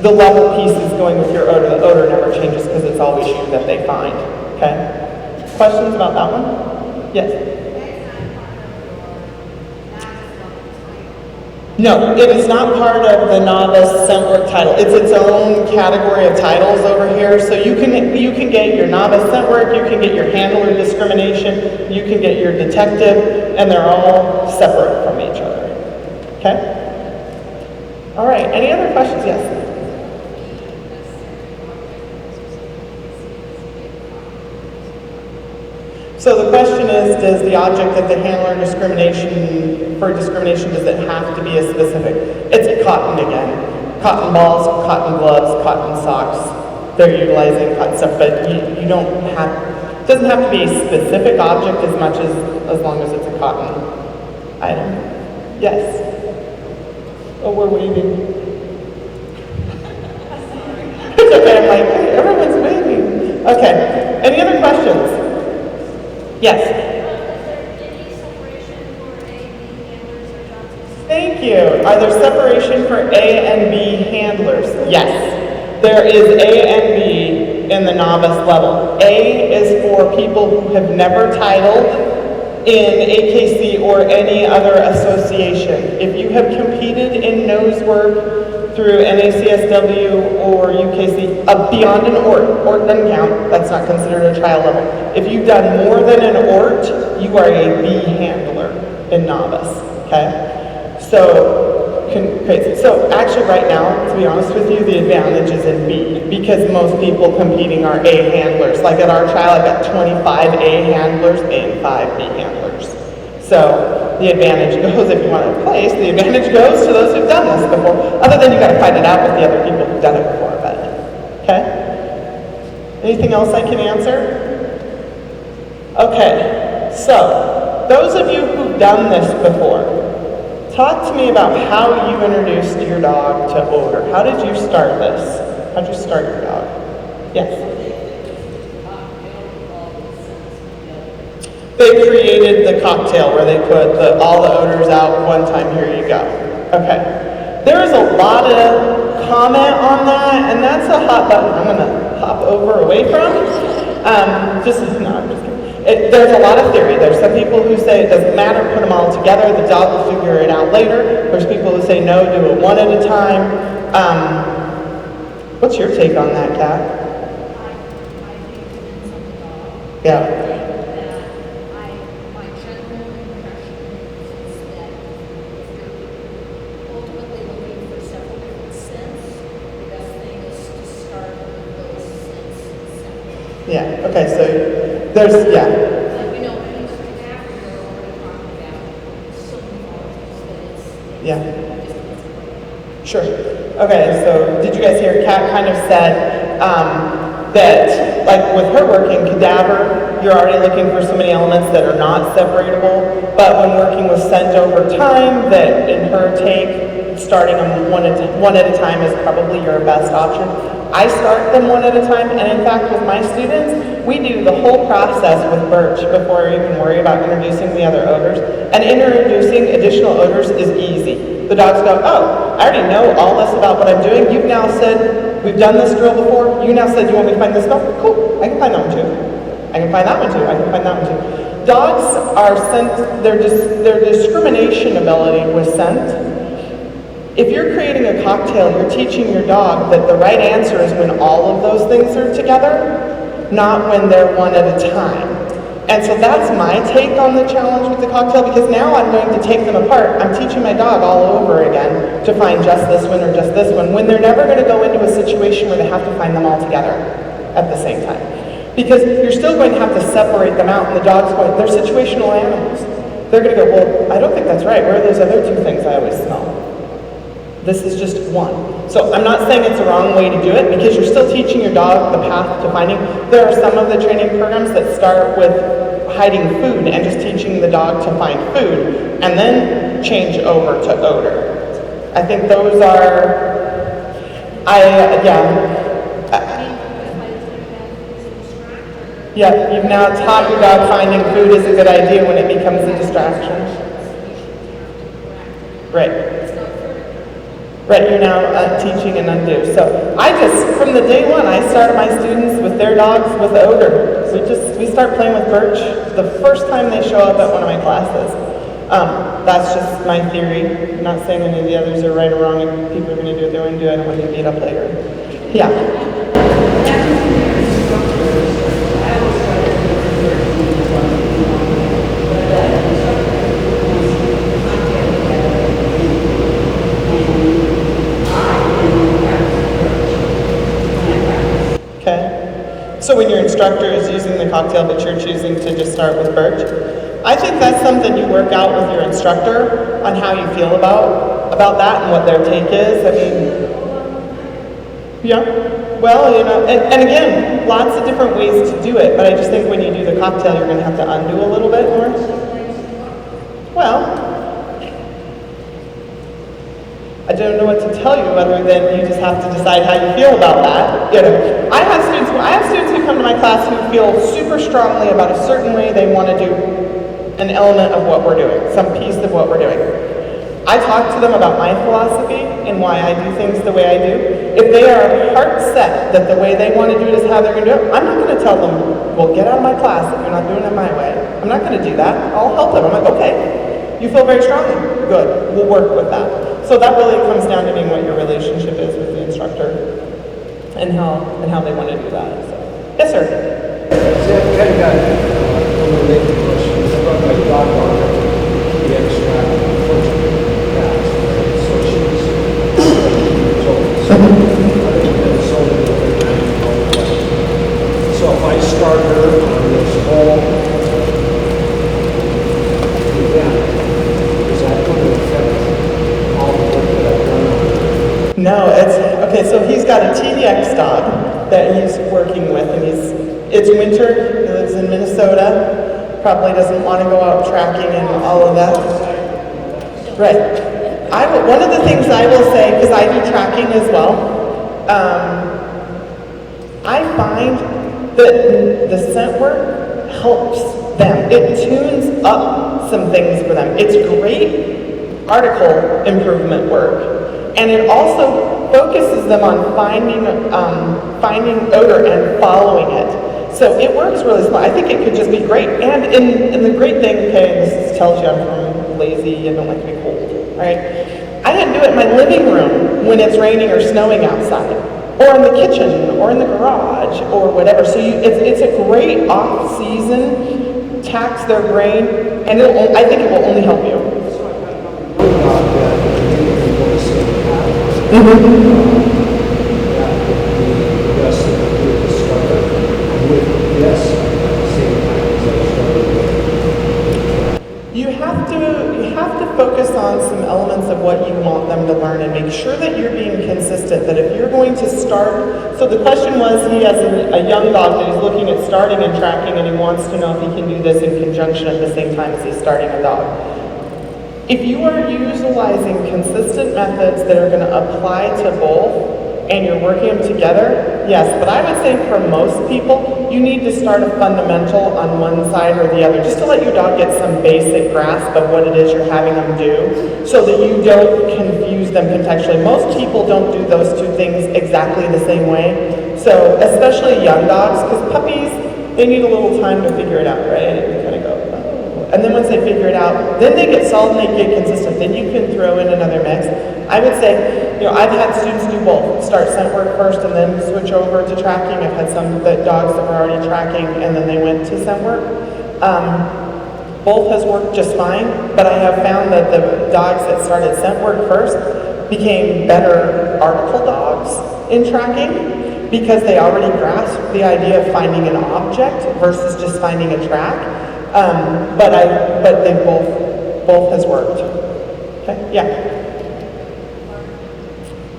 the level piece is going with your odor. The odor never changes because it's always you that they find. Okay? Questions about that one? Yes? No, it is not part of the novice scent work title. It's its own category of titles over here. So you can get your novice scent work, you can get your handler discrimination, you can get your detective, and they're all separate from each other. Okay? All right, any other questions? Yes? So the question is, does the object that the handler discrimination, does it have to be a specific? It's cotton again. Cotton balls, cotton gloves, cotton socks. They're utilizing cotton stuff, but you don't have, it doesn't have to be a specific object as long as it's a cotton item. Yes? Oh, we're waving. It's okay, I'm like, hey, everyone's waving. Okay, any other questions? Yes. Thank you. Are there separation for A and B handlers? Yes. There is A and B in the novice level. A is for people who have never titled in AKC or any other association. If you have competed in nose work through NACSW or UKC, beyond an ORT doesn't count, that's not considered a trial level. If you've done more than an ORT, you are a B handler in novice, okay? So actually right now, to be honest with you, the advantage is in B, because most people competing are A handlers. Like at our trial, I got 25 A handlers and 5 B handlers. So the advantage goes, if you want to place, the advantage goes to those who've done this before. Other than you got to fight it out with the other people who've done it before, but, okay? Anything else I can answer? Okay, so those of you who've done this before, talk to me about how you introduced your dog to odor. How did you start this? How did you start your dog? Yes? they created the cocktail where they put all the odors out one time, here you go. Okay. There is a lot of comment on that, and that's a hot button I'm gonna hop away from. No, I'm just kidding. There's a lot of theory. There's some people who say it doesn't matter, put them all together, the dog will figure it out later. There's people who say no, do it one at a time. What's your take on that, Kat? Yeah. My general impression is that if you're ultimately looking for several different scents, the best thing is to start with those scents separately. Yeah, okay, so there's, yeah. You know, and after you're already talking about so many molecules that it's Yeah. just Sure. Okay, so did you guys hear Kat kind of said that, like with her work in cadaver, you're already looking for so many elements that are not separatable, but when working with scent over time, that in her take, starting them one at a time is probably your best option. I start them one at a time, and in fact with my students, we do the whole process with birch before I even worry about introducing the other odors. And introducing additional odors is easy. The dogs go, oh, I already know all this about what I'm doing. You've now said, we've done this drill before. You now said you want me to find this smell? Cool, I can find that one too. I can find that one too. I can find that one too. Dogs are their discrimination ability with scent. If you're creating a cocktail, you're teaching your dog that the right answer is when all of those things are together, not when they're one at a time. And so that's my take on the challenge with the cocktail, because now I'm going to take them apart. I'm teaching my dog all over again to find just this one or just this one, when they're never going to go into a situation where they have to find them all together at the same time. Because you're still going to have to separate them out, and the dog's going, they're situational animals. They're going to go, well, I don't think that's right. Where are those other two things I always smell? This is just one. So I'm not saying it's the wrong way to do it, because you're still teaching your dog the path to finding. There are some of the training programs that start with hiding food and just teaching the dog to find food, and then change over to odor. I think those are, yeah, you've now taught your dog finding food is a good idea when it becomes a distraction. Right. Right, you're now teaching and undo. So I just, from the day one, I started my students with their dogs with odor. We start playing with birch the first time they show up at one of my classes. That's just my theory. I'm not saying any of the others are right or wrong, and people are going to do what they want to do. I don't want to get beat up later. Yeah. So when your instructor is using the cocktail but you're choosing to just start with birch, I think that's something you work out with your instructor on how you feel about that and what their take is. I mean, yeah, well, you know, and again, lots of different ways to do it, but I just think when you do the cocktail, you're going to have to undo a little bit more. Well, I don't know what to tell you other than you just have to decide how you feel about that. You know, I have students who come to my class who feel super strongly about a certain way they want to do an element of what we're doing, some piece of what we're doing. I talk to them about my philosophy and why I do things the way I do. If they are heart set that the way they want to do it is how they're going to do it, I'm not going to tell them, well, get out of my class if you're not doing it my way. I'm not going to do that. I'll help them. I'm like, okay, you feel very strongly. Good. We'll work with that. So that really comes down to being what your relationship is with the instructor and how they want to do that. So. Yes, sir. See, I kind of got a related question. I brought my dog on the extract first class. So she's 18 years old. So I think that's so so if I start her on this whole event, is that going to affect all the work that I've done on her? No, okay, so he's got a TDX dog that he's working with, and it's winter, he lives in Minnesota, probably doesn't want to go out tracking and all of that. Right. One of the things I will say, because I do tracking as well, I find that the scent work helps them. It tunes up some things for them. It's great article improvement work. And it also focuses them on finding odor and following it. So it works really smart. I think it could just be great. And the great thing, okay, and this tells you I'm from lazy and don't like to be cold, right? I didn't do it in my living room when it's raining or snowing outside, or in the kitchen, or in the garage, or whatever. So it's a great off-season, tax their brain, and I think it will only help you. So I've got one dog that people to see the pattern. That would be the best thing to do to start with this, same time as I started with. You have to focus on some elements of what you want them to learn and make sure that you're being consistent, that if you're going to start, so the question was, he has a young dog that he's looking at starting and tracking, and he wants to know if he can do this in conjunction at the same time as he's starting a dog. If you are utilizing consistent methods that are going to apply to both, and you're working them together, yes, but I would say for most people, you need to start a fundamental on one side or the other, just to let your dog get some basic grasp of what it is you're having them do, so that you don't confuse them contextually. Most people don't do those two things exactly the same way, so especially young dogs, because puppies, they need a little time to figure it out, right? And kind of go, oh. And then once they figure it out, then they get solid and they get consistent, then you can throw in another mix. I would say, I've had students do both, start scent work first and then switch over to tracking. I've had some dogs that were already tracking and then they went to scent work. Both has worked just fine, but I have found that the dogs that started scent work first became better article dogs in tracking because they already grasped the idea of finding an object versus just finding a track. But they both has worked. Okay, yeah.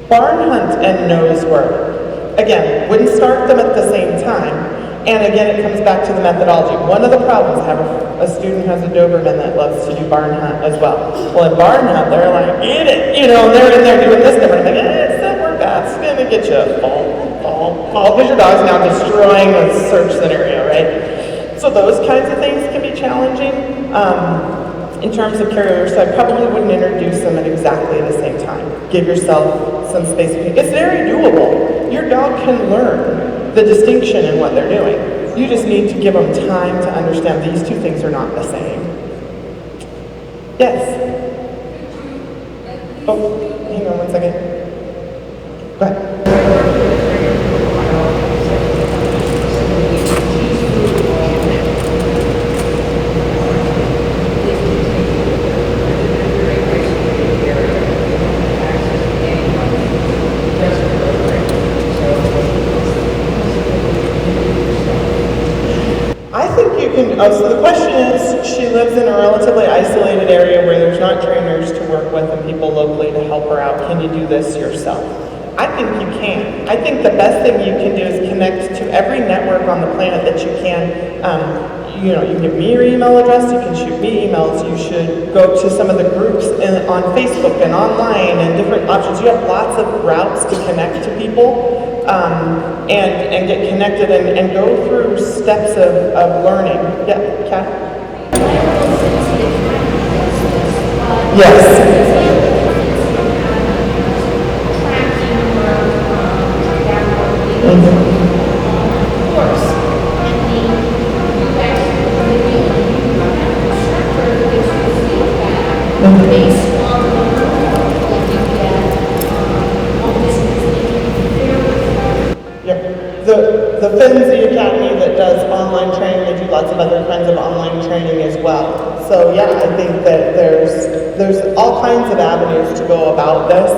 Barn hunt and nose work. Again, wouldn't start them at the same time. And again, it comes back to the methodology. One of the problems, I have a student who has a Doberman that loves to do barn hunt as well. Well, in barn hunt, they're like, eat it. They're in there doing this different thing. It's not work that's going to get you fall. Because your dog's now destroying the search scenario, right? So those kinds of things can be challenging. In terms of carriers, so I probably wouldn't introduce them at exactly the same time. Give yourself some space. It's very doable. Your dog can learn the distinction in what they're doing. You just need to give them time to understand these two things are not the same. Yes? Oh, hang on one second. Go ahead. So the question is, she lives in a relatively isolated area where there's not trainers to work with and people locally to help her out. Can you do this yourself? I think you can. I think the best thing you can do is connect to every network on the planet that you can. You can give me your email address, you can shoot me emails, you should go to some of the groups on Facebook and online and different options. You have lots of routes to connect to people. And get connected and go through steps of learning. Yeah, Kat? Yes. Based on the learning that you get on this Yep. The Fenzi Academy that does online training, they do lots of other kinds of online training as well. So yeah, I think that there's all kinds of avenues to go about this.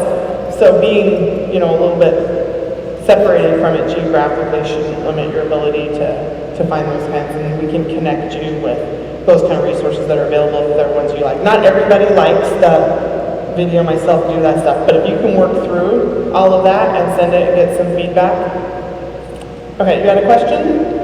So being, a little bit separated from it geographically shouldn't limit your ability to find those kinds, and we can connect you with those kind of resources that are available if they're ones you like. Not everybody likes the video, myself, do that stuff, but if you can work through all of that and send it and get some feedback. Okay, you got a question?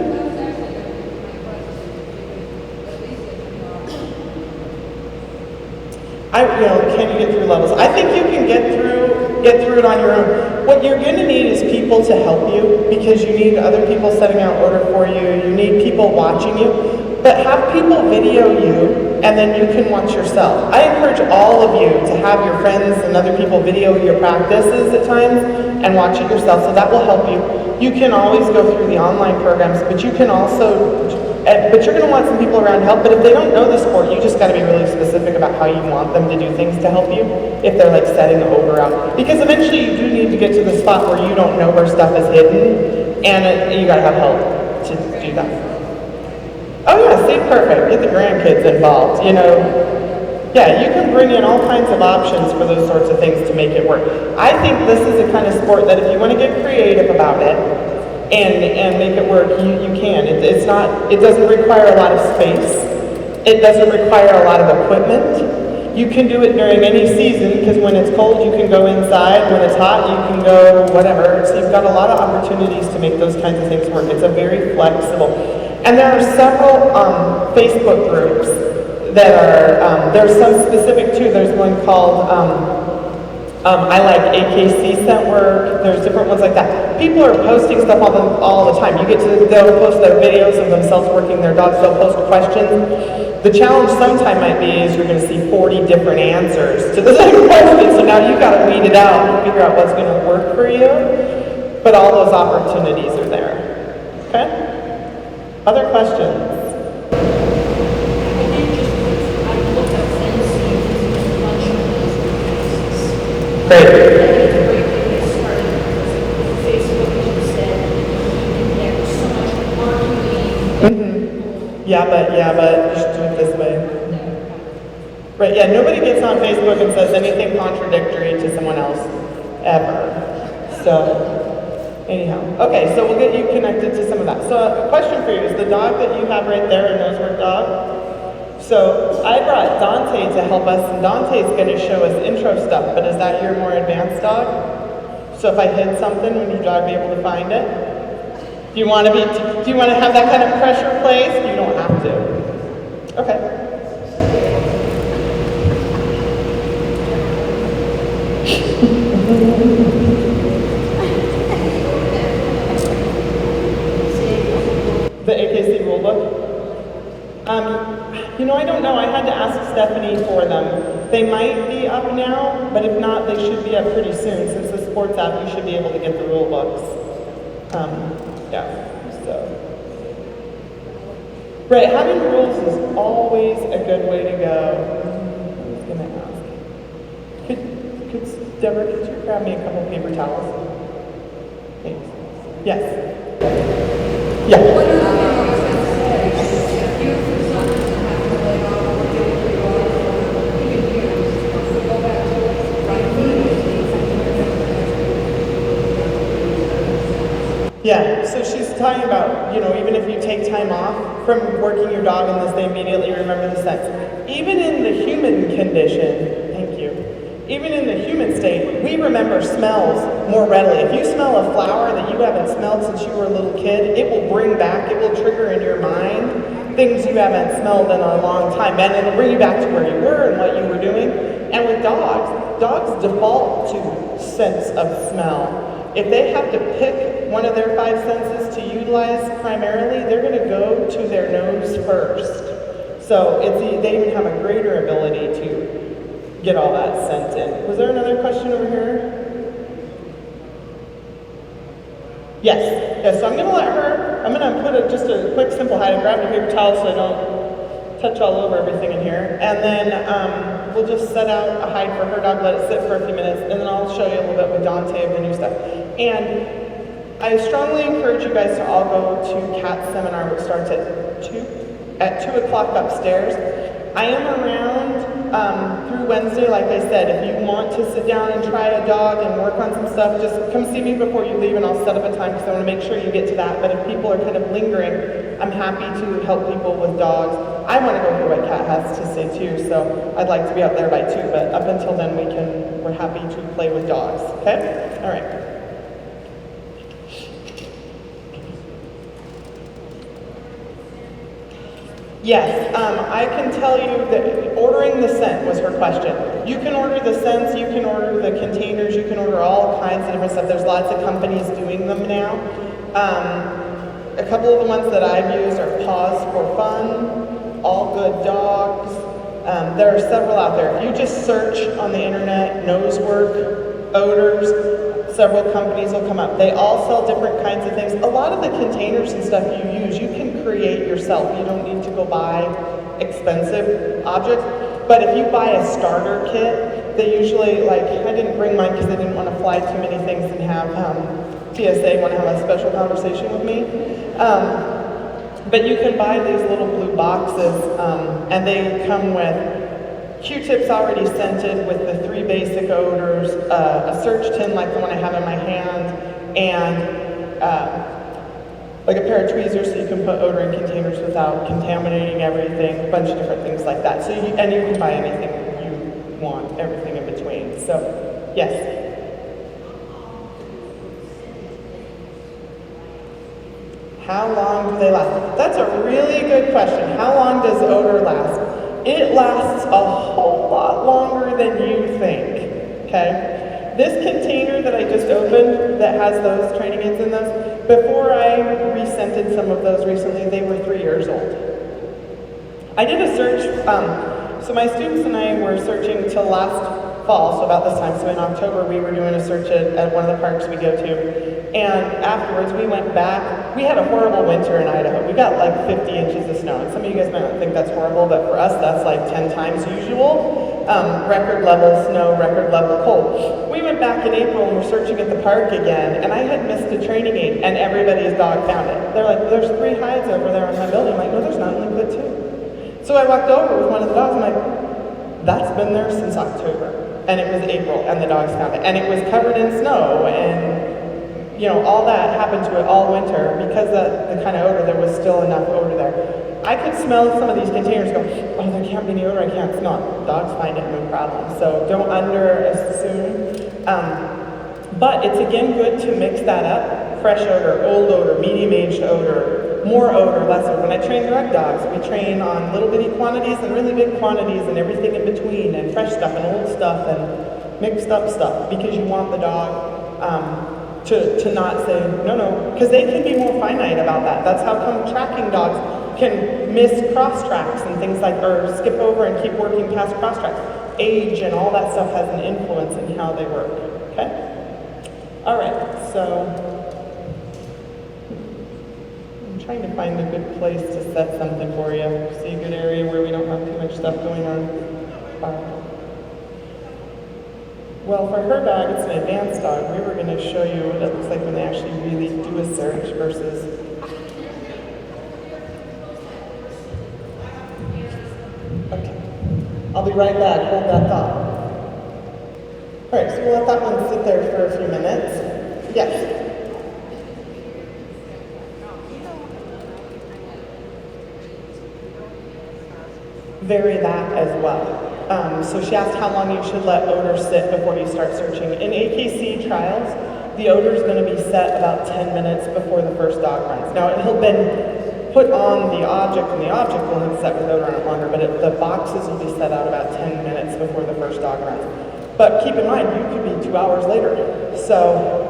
Can you get through levels? I think you can get through it on your own. What you're going to need is people to help you, because you need other people setting out order for you. You need people watching you. but have people video you, and then you can watch yourself. I encourage all of you to have your friends and other people video your practices at times and watch it yourself, so that will help you. You can always go through the online programs, but you can also, but you're going to want some people around to help. But if they don't know the sport, you just got to be really specific about how you want them to do things to help you, if they're like setting the over out. Because eventually you do need to get to the spot where you don't know where stuff is hidden, and you got to have help to do that. Oh yeah, see, perfect. Get the grandkids involved, you know. Yeah, you can bring in all kinds of options for those sorts of things to make it work. I think this is a kind of sport that if you want to get creative about it and make it work, you can. It doesn't require a lot of space. It doesn't require a lot of equipment. You can do it during any season, because when it's cold, you can go inside. When it's hot, you can go whatever. So you've got a lot of opportunities to make those kinds of things work. It's a very flexible. And there are several Facebook groups that are, there's some specific too. There's one called I like AKC scent work. There's different ones like that. People are posting stuff all the time. They'll post their videos of themselves working their dogs. They'll post questions. The challenge sometime might be is you're going to see 40 different answers to the same question. So now you've got to weed it out and figure out what's going to work for you. But all those opportunities are there. Okay? Other questions? Great. Yeah, but you should do it this way. Right, yeah, nobody gets on Facebook and says anything contradictory to someone else, ever. So, anyhow. Okay, so we'll get you connected to some of that. So, a question for you, is the dog that you have right there a nosework dog? So, I brought Dante to help us, and Dante's going to show us intro stuff, but is that your more advanced dog? So if I hid something, would your dog be able to find it? Do you want to have that kind of pressure placed? You don't have to. Okay. The AKC rulebook? I don't know. I had to ask Stephanie for them. They might be up now, but if not, they should be up pretty soon. Since the sports app, you should be able to get the rule books. Right, having rules is always a good way to go. I was going to ask. Could Deborah, could you grab me a couple paper towels? Thanks. Yes. Yeah. Yeah, so she's talking about, even if you take time off from working your dog on this, they immediately remember the scents. Even in the human condition, thank you, even in the human state, we remember smells more readily. If you smell a flower that you haven't smelled since you were a little kid, it will trigger in your mind things you haven't smelled in a long time, and it'll bring you back to where you were and what you were doing. And with dogs default to sense of smell. If they have to pick one of their 5 senses to utilize primarily, they're going to go to their nose first. So they even have a greater ability to get all that scent in. Was there another question over here? Yes, so I'm going to put just a quick simple hide and grab the paper towel so I don't touch all over everything in here. And then we'll just set out a hide for her dog, let it sit for a few minutes, and then I'll show you a little bit with Dante of the new stuff. And I strongly encourage you guys to all go to CAT's seminar, which starts at 2 o'clock upstairs. I am around through Wednesday, like I said. If you want to sit down and try a dog and work on some stuff, just come see me before you leave and I'll set up a time because I want to make sure you get to that. But if people are kind of lingering, I'm happy to help people with dogs. I want to go hear what Cat has to say too, so I'd like to be up there by 2, but up until then we're happy to play with dogs, okay? All right. Yes, I can tell you that ordering the scent was her question. You can order the scents, you can order the containers, you can order all kinds of different stuff. There's lots of companies doing them now. A couple of the ones that I've used are Paws for Fun, All Good Dogs. There are several out there. If you just search on the internet, nose work, odors, several companies will come up. They all sell different kinds of things. A lot of the containers and stuff you use, you can create yourself. You don't need to go buy expensive objects. But if you buy a starter kit, they usually, like, I didn't bring mine because I didn't want to fly too many things and have TSA want to have a special conversation with me. But you can buy these little blue boxes, and they come with Q-tips already scented with the 3 basic odors, a search tin like the one I have in my hand, and like a pair of tweezers so you can put odor in containers without contaminating everything, a bunch of different things like that. And you can buy anything you want, everything in between. So, yes. How long do they last? That's a really good question. How long does odor last? It lasts a whole lot longer than you think, okay? This container that I just opened that has those training aids in those, before I rescented some of those recently, they were 3 years old. I did a search, so my students and I were searching till last fall, so about this time, so in October we were doing a search at one of the parks we go to, and afterwards we went back. We had a horrible winter in Idaho. We got like 50 inches of snow, and some of you guys might not think that's horrible, but for us that's like 10 times usual. Record level snow, record level cold. We went back in April and we're searching at the park again, and I had missed a training aid, and everybody's dog found it. They're like, there's 3 hides over there on my building. I'm like, no, there's not, only put 2. So I walked over with one of the dogs, I'm like, that's been there since October. And it was April, and the dogs found it. And it was covered in snow, and, you know, all that happened to it all winter. Because of the kind of odor, there was still enough odor there. I could smell some of these containers go, oh, there can't be any odor, I can't smell. Dogs find it, no problem. So don't under assume. But it's again good to mix that up. Fresh odor, old odor, medium-aged odor, more odor, less odor. When I train drug dogs, we train on little bitty quantities and really big quantities and everything in between, and fresh stuff and old stuff and mixed up stuff, because you want the dog to not say, no, because they can be more finite about that. That's how come tracking dogs can miss cross tracks and things like, or skip over and keep working past cross tracks. Age and all that stuff has an influence in how they work, okay? All right, so I'm trying to find a good place to set something for you. See a good area where we don't have too much stuff going on. Well, for her dog, it's an advanced dog. We were going to show you what it looks like when they actually really do a search versus. Okay, I'll be right back. Hold that thought. All right, so we'll let that one sit there for a few minutes. Yes. Vary that as well. So she asked how long you should let odor sit before you start searching. In AKC trials, the odor is going to be set about 10 minutes before the first dog runs. Now, it'll been put on the object, and the object will have set with odor on it longer, but the boxes will be set out about 10 minutes before the first dog runs. But keep in mind, you could be 2 hours later. So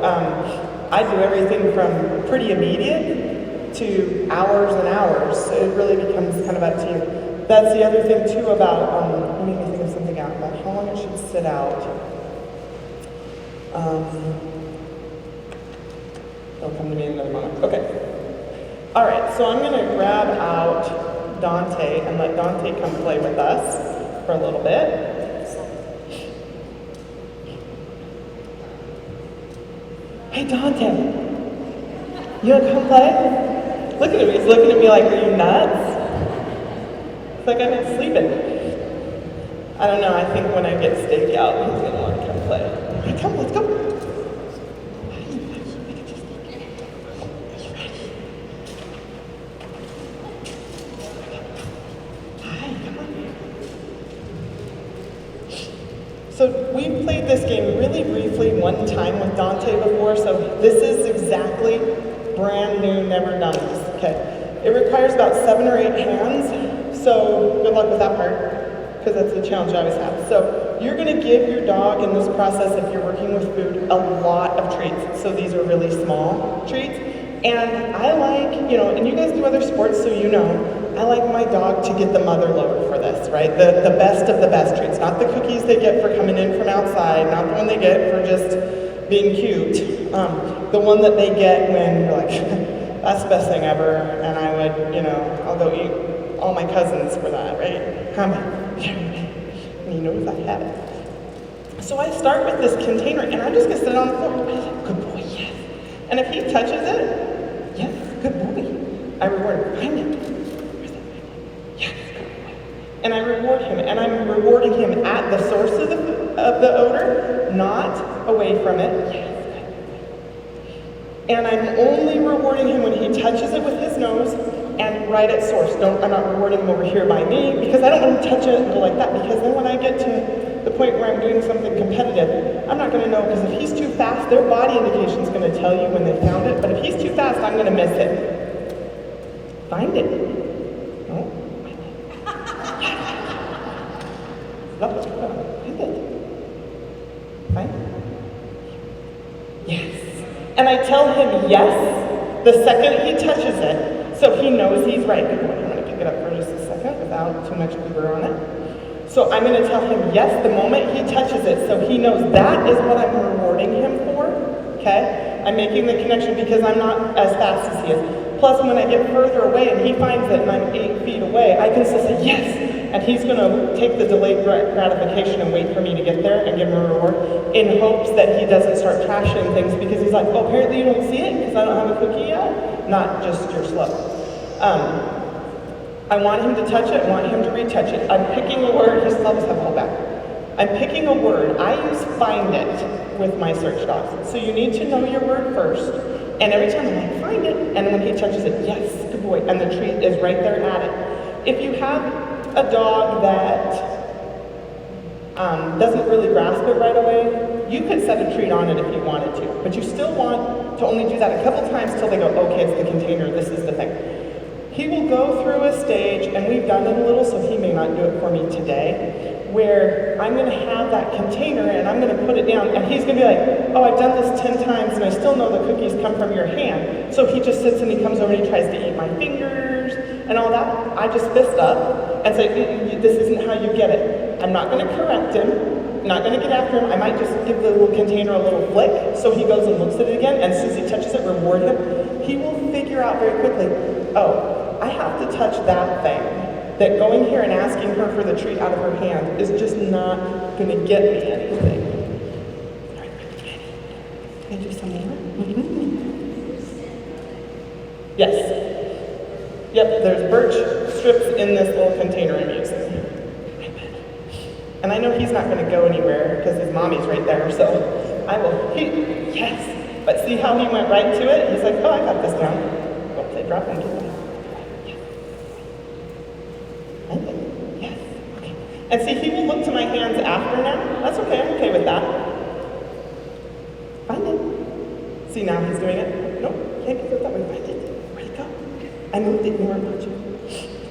I do everything from pretty immediate to hours and hours. So it really becomes kind of up to you. That's the other thing too about, let me think of something out about how long it should sit out. It'll come to me in another moment. Okay. All right, so I'm going to grab out Dante and let Dante come play with us for a little bit. Hey Dante, you want to come play? Look at him, he's looking at me like, are you nuts? It's like I've been sleeping. I don't know, I think when I get staked out, he's going to want to come play. Hey, come, let's go. Hi, come on. So we've played this game really briefly one time with Dante before, so this is exactly brand new, never done this, okay? It requires about 7 or 8 hands. So good luck with that part, because that's the challenge I always have. So you're going to give your dog in this process, if you're working with food, a lot of treats. So these are really small treats, And I like, and you guys do other sports, so you know, I like my dog to get the mother load for this, right? The best of the best treats. Not the cookies they get for coming in from outside, not the one they get for just being cute. The one that they get when you're like, that's the best thing ever, and I would, I'll go eat all my cousins for that, right? And he knows I have it. So I start with this container, and I'm just gonna sit it on the floor. Good boy, yes. And if he touches it, yes, good boy. I reward him. Find it. Where's that? Yes, good boy. And I reward him, and I'm rewarding him at the source of the odor, not away from it. Yes, good boy. And I'm only rewarding him when he touches it with his nose and right at source. I'm not rewarding him over here by me, because I don't want to touch it and go like that, because then when I get to the point where I'm doing something competitive, I'm not going to know, because if he's too fast, their body indication is going to tell you when they found it, but if he's too fast, I'm going to miss it. Find it. No? Find it. Find it. Find it. Yes. And I tell him yes the second he touches it, so he knows he's right. I'm going to pick it up for just a second without too much glue on it. So I'm going to tell him yes the moment he touches it, so he knows that is what I'm rewarding him for, okay? I'm making the connection because I'm not as fast as he is. Plus, when I get further away and he finds it and I'm 8 feet away, I can still say yes, and he's going to take the delayed gratification and wait for me to get there and give him a reward in hopes that he doesn't start trashing things, because he's like, oh, apparently you don't see it because I don't have a cookie yet? Not just you're slow. I want him to touch it, I want him to retouch it. I'm picking a word, his gloves have held back. I'm picking a word. I use find it with my search dogs. So you need to know your word first. And every time I'm like, find it. And when he touches it, yes, good boy. And the treat is right there at it. If you have a dog that doesn't really grasp it right away, you could set a treat on it if you wanted to. But you still want to only do that a couple times till they go, okay, it's the container, this is the thing. He will go through a stage, and we've done it a little, so he may not do it for me today, where I'm going to have that container, and I'm going to put it down, and he's going to be like, oh, I've done this 10 times, and I still know the cookies come from your hand. So he just sits and he comes over and he tries to eat my fingers and all that. I just fist up and say, this isn't how you get it. I'm not going to correct him. I'm not going to get after him. I might just give the little container a little flick, so he goes and looks at it again, and as soon as he touches it, reward him. He will figure out very quickly, oh, I have to touch that thing. That going here and asking her for the treat out of her hand is just not going to get me anything. All right, can I do some more? Mm-hmm. Yes. Yep, there's birch strips in this little container I'm using. And I know he's not going to go anywhere because his mommy's right there, so I will, yes. But see how he went right to it? He's like, oh, I got this down. Oops, I dropped him. Yes. Okay. And see, he will look to my hands after now. That's okay, I'm okay with that. Find it. See, now he's doing it. Nope, can't get it that way. Find it. Where'd it go? I moved it, you weren't watching.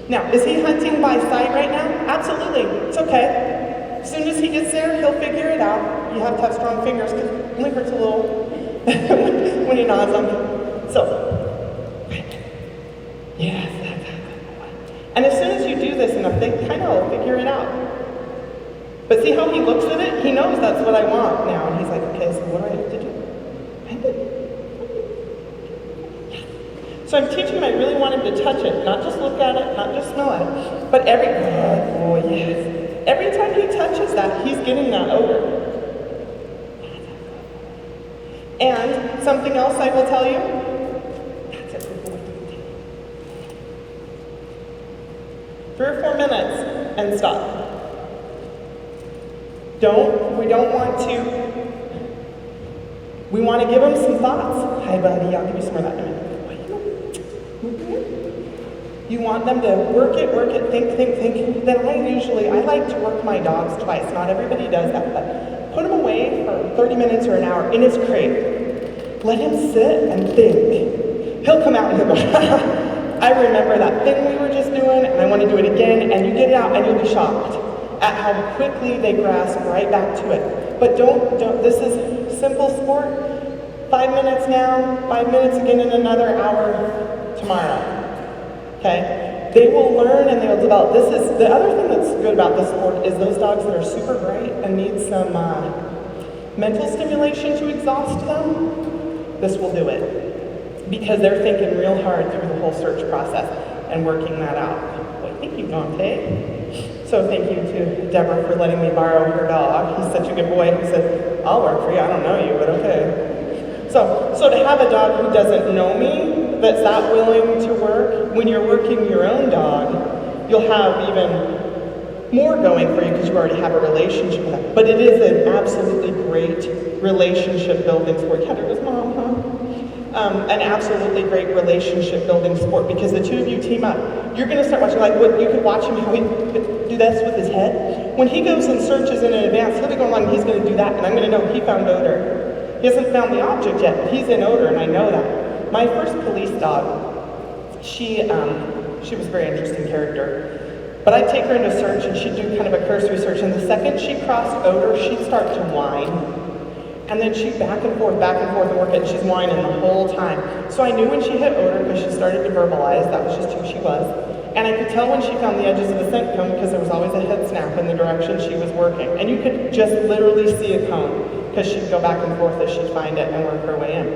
Now, is he hunting by sight right now? Absolutely. It's okay. As soon as he gets there, he'll figure it out. You have to have strong fingers because it only hurts a little when he nods on me. So, yes, that's good. And as soon as you do this enough, they kind of figure it out. But see how he looks at it? He knows that's what I want now. And he's like, okay, so what do I have to do? Find it. Yes. So I'm teaching him I really want him to touch it, not just look at it, not just smell at it, but every time he touches that, he's getting that odor. And something else I will tell you, that's it. 3 or 4 minutes and stop. We want to give him some thoughts. Hi buddy, I'll give you some more of that in a minute. You want them to work it, think. Then I like to work my dogs twice. Not everybody does that, but put him away for 30 minutes or an hour in his crate. Let him sit and think. He'll come out and he'll go, I remember that thing we were just doing, and I want to do it again, and you get it out and you'll be shocked at how quickly they grasp right back to it. But don't, this is simple sport. 5 minutes now, 5 minutes again in another hour tomorrow. Okay? They will learn and they'll develop. This is the other thing that's good about this sport is those dogs that are super bright and need some mental stimulation to exhaust them. This will do it because they're thinking real hard through the whole search process and working that out. Well, thank you, Dante. So thank you to Deborah for letting me borrow her dog. He's such a good boy. He said, "I'll work for you. I don't know you, but okay." So to have a dog who doesn't know me, that's that willing to work, when you're working your own dog, you'll have even more going for you because you already have a relationship with them. But it is an absolutely great relationship building sport. Yeah, there goes Mom, huh? An absolutely great relationship building sport because the two of you team up. You're going to start watching, like what you could watch him, how he do this with his head. When he goes and searches in advance, he'll be going along and he's going to do that, and I'm going to know he found odor. He hasn't found the object yet, but he's in odor, and I know that. My first police dog, she was a very interesting character. But I'd take her into search, and she'd do kind of a cursory search, and the second she crossed odor, she'd start to whine. And then she'd back and forth, and work it, and she's whining the whole time. So I knew when she hit odor, because she started to verbalize, that was just who she was. And I could tell when she found the edges of the scent cone, because there was always a head snap in the direction she was working. And you could just literally see a cone, because she'd go back and forth as she'd find it and work her way in.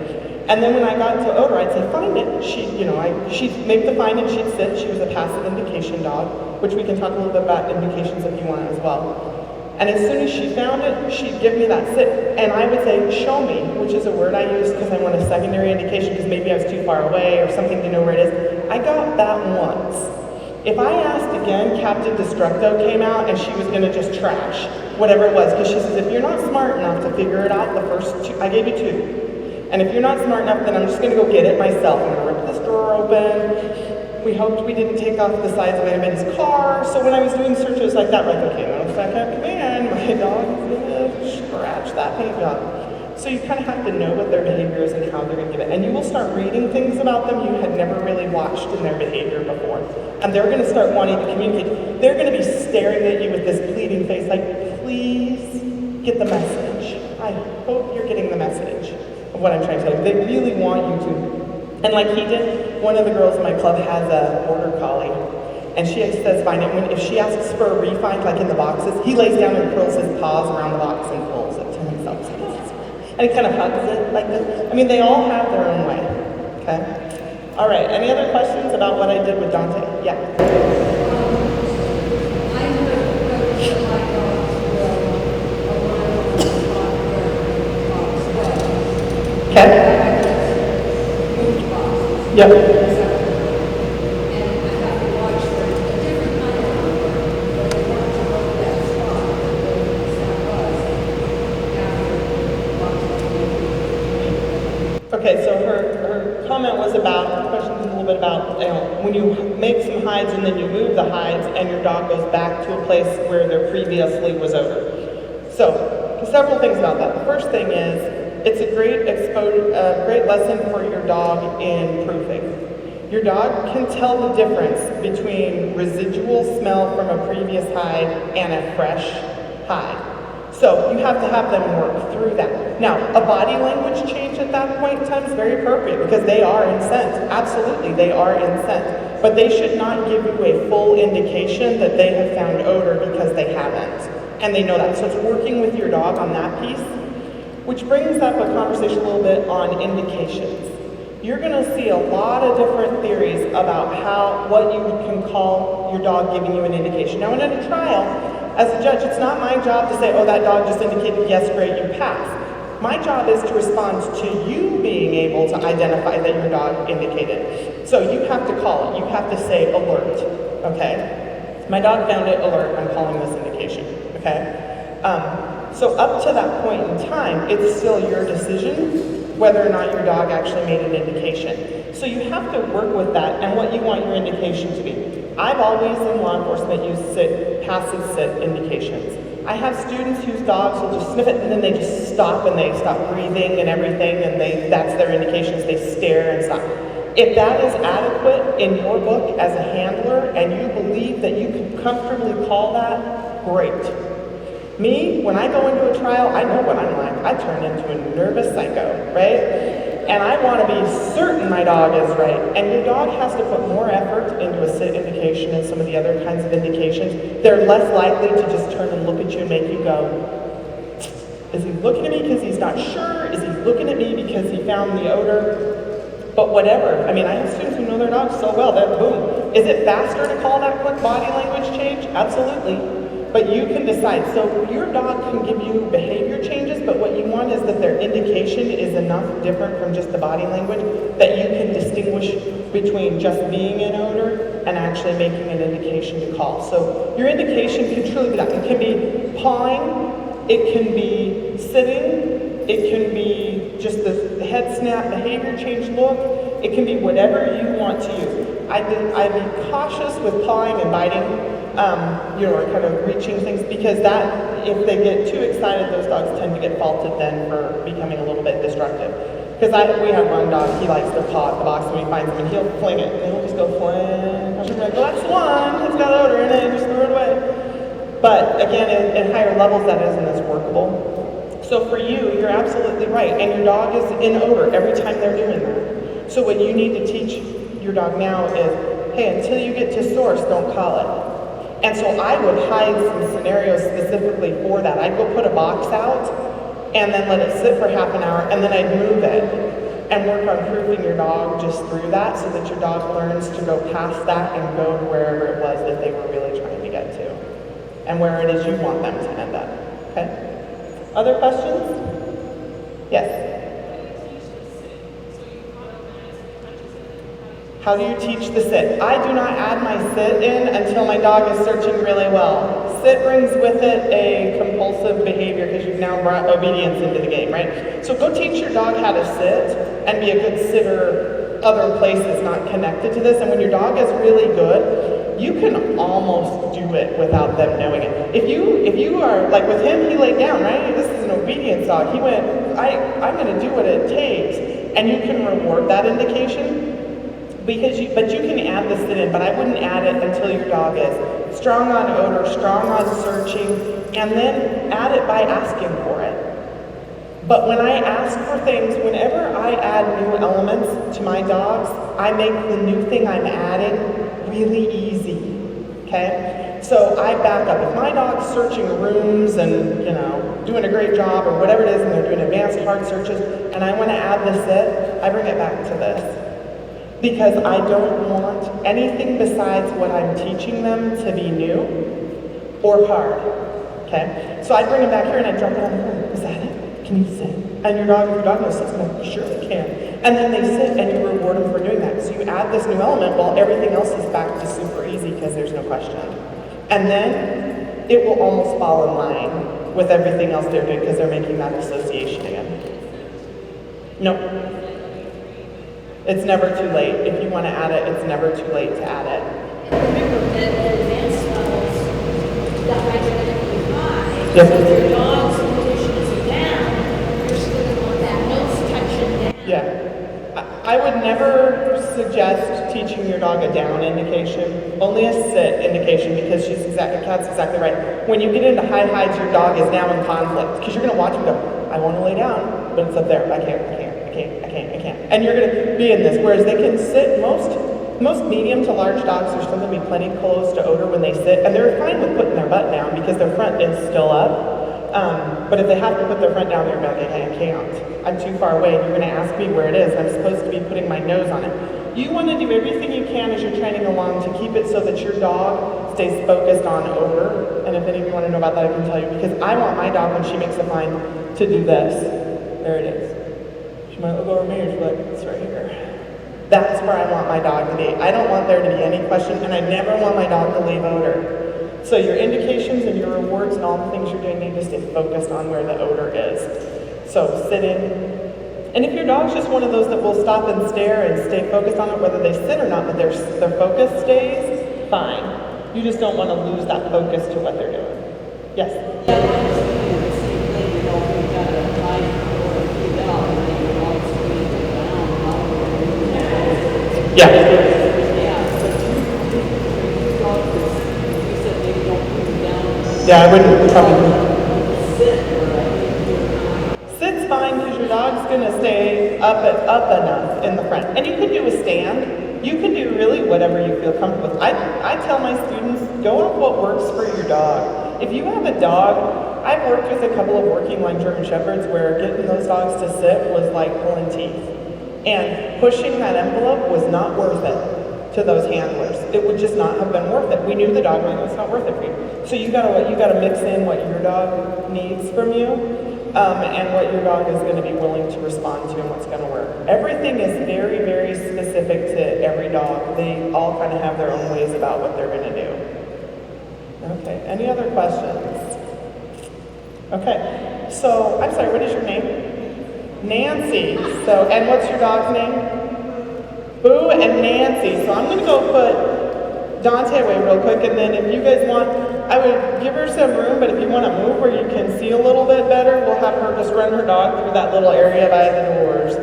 And then when I got to odor, I'd say, find it. She'd make the find and she'd sit. She was a passive indication dog, which we can talk a little bit about indications if you want as well. And as soon as she found it, she'd give me that sit. And I would say, show me, which is a word I use because I want a secondary indication because maybe I was too far away or something to know where it is. I got that once. If I asked again, Captain Destructo came out and she was going to just trash whatever it was. Because she says, if you're not smart enough to figure it out the first two, I gave you two. And if you're not smart enough, then I'm just going to go get it myself. I'm going to rip this drawer open. We hoped we didn't take off the sides of anybody's car. So when I was doing searches like that, like, okay, no second command, my dog is going to scratch that paint job. So you kind of have to know what their behavior is and how they're going to give it. And you will start reading things about them you had never really watched in their behavior before. And they're going to start wanting to communicate. They're going to be staring at you with this pleading face like, please get the message. I hope you're getting the message of what I'm trying to tell you. They really want you to. And like he did, one of the girls in my club has a border collie. And she says, find it. If she asks for a refind, like in the boxes, he lays down and curls his paws around the box and pulls it to himself. And he kind of hugs it like this. I mean, they all have their own way, okay? All right, any other questions about what I did with Dante? Yeah. I know that my dogs will align with the dog's way. Okay. Move boxes. Yep. And I have to watch for a different kind of number, but they want to go to that spot where that was after. Okay, so her comment was about, the question was a little bit about, when you make some hides and then you move the hides and your dog goes back to a place where there previously was odor. So, several things about that. The first thing is, it's a great lesson for your dog in proofing. Your dog can tell the difference between residual smell from a previous hide and a fresh hide. So you have to have them work through that. Now, a body language change at that point in time is very appropriate because they are in scent. Absolutely, they are in scent. But they should not give you a full indication that they have found odor because they haven't. And they know that. So it's working with your dog on that piece, which brings up a conversation a little bit on indications. You're going to see a lot of different theories about what you can call your dog giving you an indication. Now, in a trial, as a judge, it's not my job to say, oh, that dog just indicated, yes, great, you pass. My job is to respond to you being able to identify that your dog indicated. So you have to call it. You have to say alert, okay? My dog found it, alert, I'm calling this indication, okay? So up to that point in time, it's still your decision whether or not your dog actually made an indication. So you have to work with that and what you want your indication to be. I've always in law enforcement used passive sit indications. I have students whose dogs will just sniff it and then they just stop and they stop breathing and everything and that's their indications, they stare and stop. If that is adequate in your book as a handler and you believe that you can comfortably call that, great. Me, when I go into a trial, I know what I'm like. I turn into a nervous psycho, right? and I want to be certain my dog is right. And your dog has to put more effort into a sit indication and some of the other kinds of indications. They're less likely to just turn and look at you and make you go, is he looking at me because he's not sure? Is he looking at me because he found the odor? But whatever. I mean, I have students who know their dogs so well that boom. Is it faster to call that quick body language change? Absolutely. But you can decide. So your dog can give you behavior changes, but what you want is that their indication is enough different from just the body language that you can distinguish between just being in odor and actually making an indication to call. So your indication can truly be that. It can be pawing, it can be sitting, it can be just the head snap, behavior change look, it can be whatever you want to use. I'd be cautious with pawing and biting. Or kind of reaching things, because that, if they get too excited, those dogs tend to get faulted then for becoming a little bit destructive. Because we have one dog, he likes to paw at the box when he finds them, and he'll fling it, and he'll just go fling. I'm like, well, that's one, it's got odor in it, and just throw it away. But again, at higher levels, that isn't as workable. So for you, you're absolutely right, and your dog is in odor every time they're doing that. So what you need to teach your dog now is, hey, until you get to source, don't call it. And so I would hide some scenarios specifically for that. I'd go put a box out and then let it sit for half an hour, and then I'd move it and work on proofing your dog just through that so that your dog learns to go past that and go to wherever it was that they were really trying to get to and where it is you want them to end up. Okay? Other questions? Yes? How do you teach the sit? I do not add my sit in until my dog is searching really well. Sit brings with it a compulsive behavior because you've now brought obedience into the game, right? So go teach your dog how to sit and be a good sitter other places not connected to this. And when your dog is really good, you can almost do it without them knowing it. If you are, like with him, he laid down, right? This is an obedience dog. He went, I'm going to do what it takes. And you can reward that indication. But you can add the sit in, but I wouldn't add it until your dog is strong on odor, strong on searching, and then add it by asking for it. But when I ask for things, whenever I add new elements to my dogs, I make the new thing I'm adding really easy, okay? So I back up. If my dog's searching rooms and, doing a great job or whatever it is, and they're doing advanced hard searches, and I want to add the sit, I bring it back to this. Because I don't want anything besides what I'm teaching them to be new or hard, okay? So I bring them back here and I drop it on the floor. Is that it? Can you sit? And your dog knows sits, and I sure they can. And then they sit and you reward them for doing that. So you add this new element while everything else is back to super easy because there's no question. And then it will almost fall in line with everything else they're doing because they're making that association again. No. It's never too late. If you want to add it, it's never too late to add it. Remember that at advanced levels, the hygienic high. Yep. So if your dog's condition is down, you're still going to want that nose touching down. Yeah. I would never suggest teaching your dog a down indication, only a sit indication, because Kat's exactly right. When you get into high hides, your dog is now in conflict because you're going to watch him go, I want to lay down, but it's up there. I can't. And you're going to be in this, whereas they can sit, most medium to large dogs are still going to be plenty close to odor when they sit, and they're fine with putting their butt down because their front is still up. But if they have to put their front down, they're going to be like, I can't. I'm too far away, and you're going to ask me where it is. I'm supposed to be putting my nose on it. You want to do everything you can as you're training along to keep it so that your dog stays focused on odor. And if any of you want to know about that, I can tell you, because I want my dog, when she makes a find, to do this. There it is. She might look over me and she's like, it's right here. That's where I want my dog to be. I don't want there to be any question, and I never want my dog to leave odor. So your indications and your rewards and all the things you're doing need to stay focused on where the odor is. So sitting. And if your dog's just one of those that will stop and stare and stay focused on it, whether they sit or not, but their focus stays, fine. You just don't want to lose that focus to what they're doing. Yes? Yeah. Yeah, I wouldn't probably. Sit's fine because your dog's going to stay up enough in the front. And you can do a stand. You can do really whatever you feel comfortable with. I tell my students, go on what works for your dog. If you have a dog, I've worked with a couple of working line German Shepherds where getting those dogs to sit was like pulling teeth. And pushing that envelope was not worth it to those handlers. It would just not have been worth it. We knew the dog knew it's not worth it for you. So you gotta mix in what your dog needs from you, and what your dog is going to be willing to respond to and what's going to work. Everything is very, very specific to every dog. They all kind of have their own ways about what they're going to do. Okay, any other questions? Okay, so I'm sorry, what is your name? Nancy. So, and what's your dog's name? Boo and Nancy. So I'm going to go put Dante away real quick, and then if you guys want, I would give her some room, but if you want to move where you can see a little bit better, we'll have her just run her dog through that little area by the doors.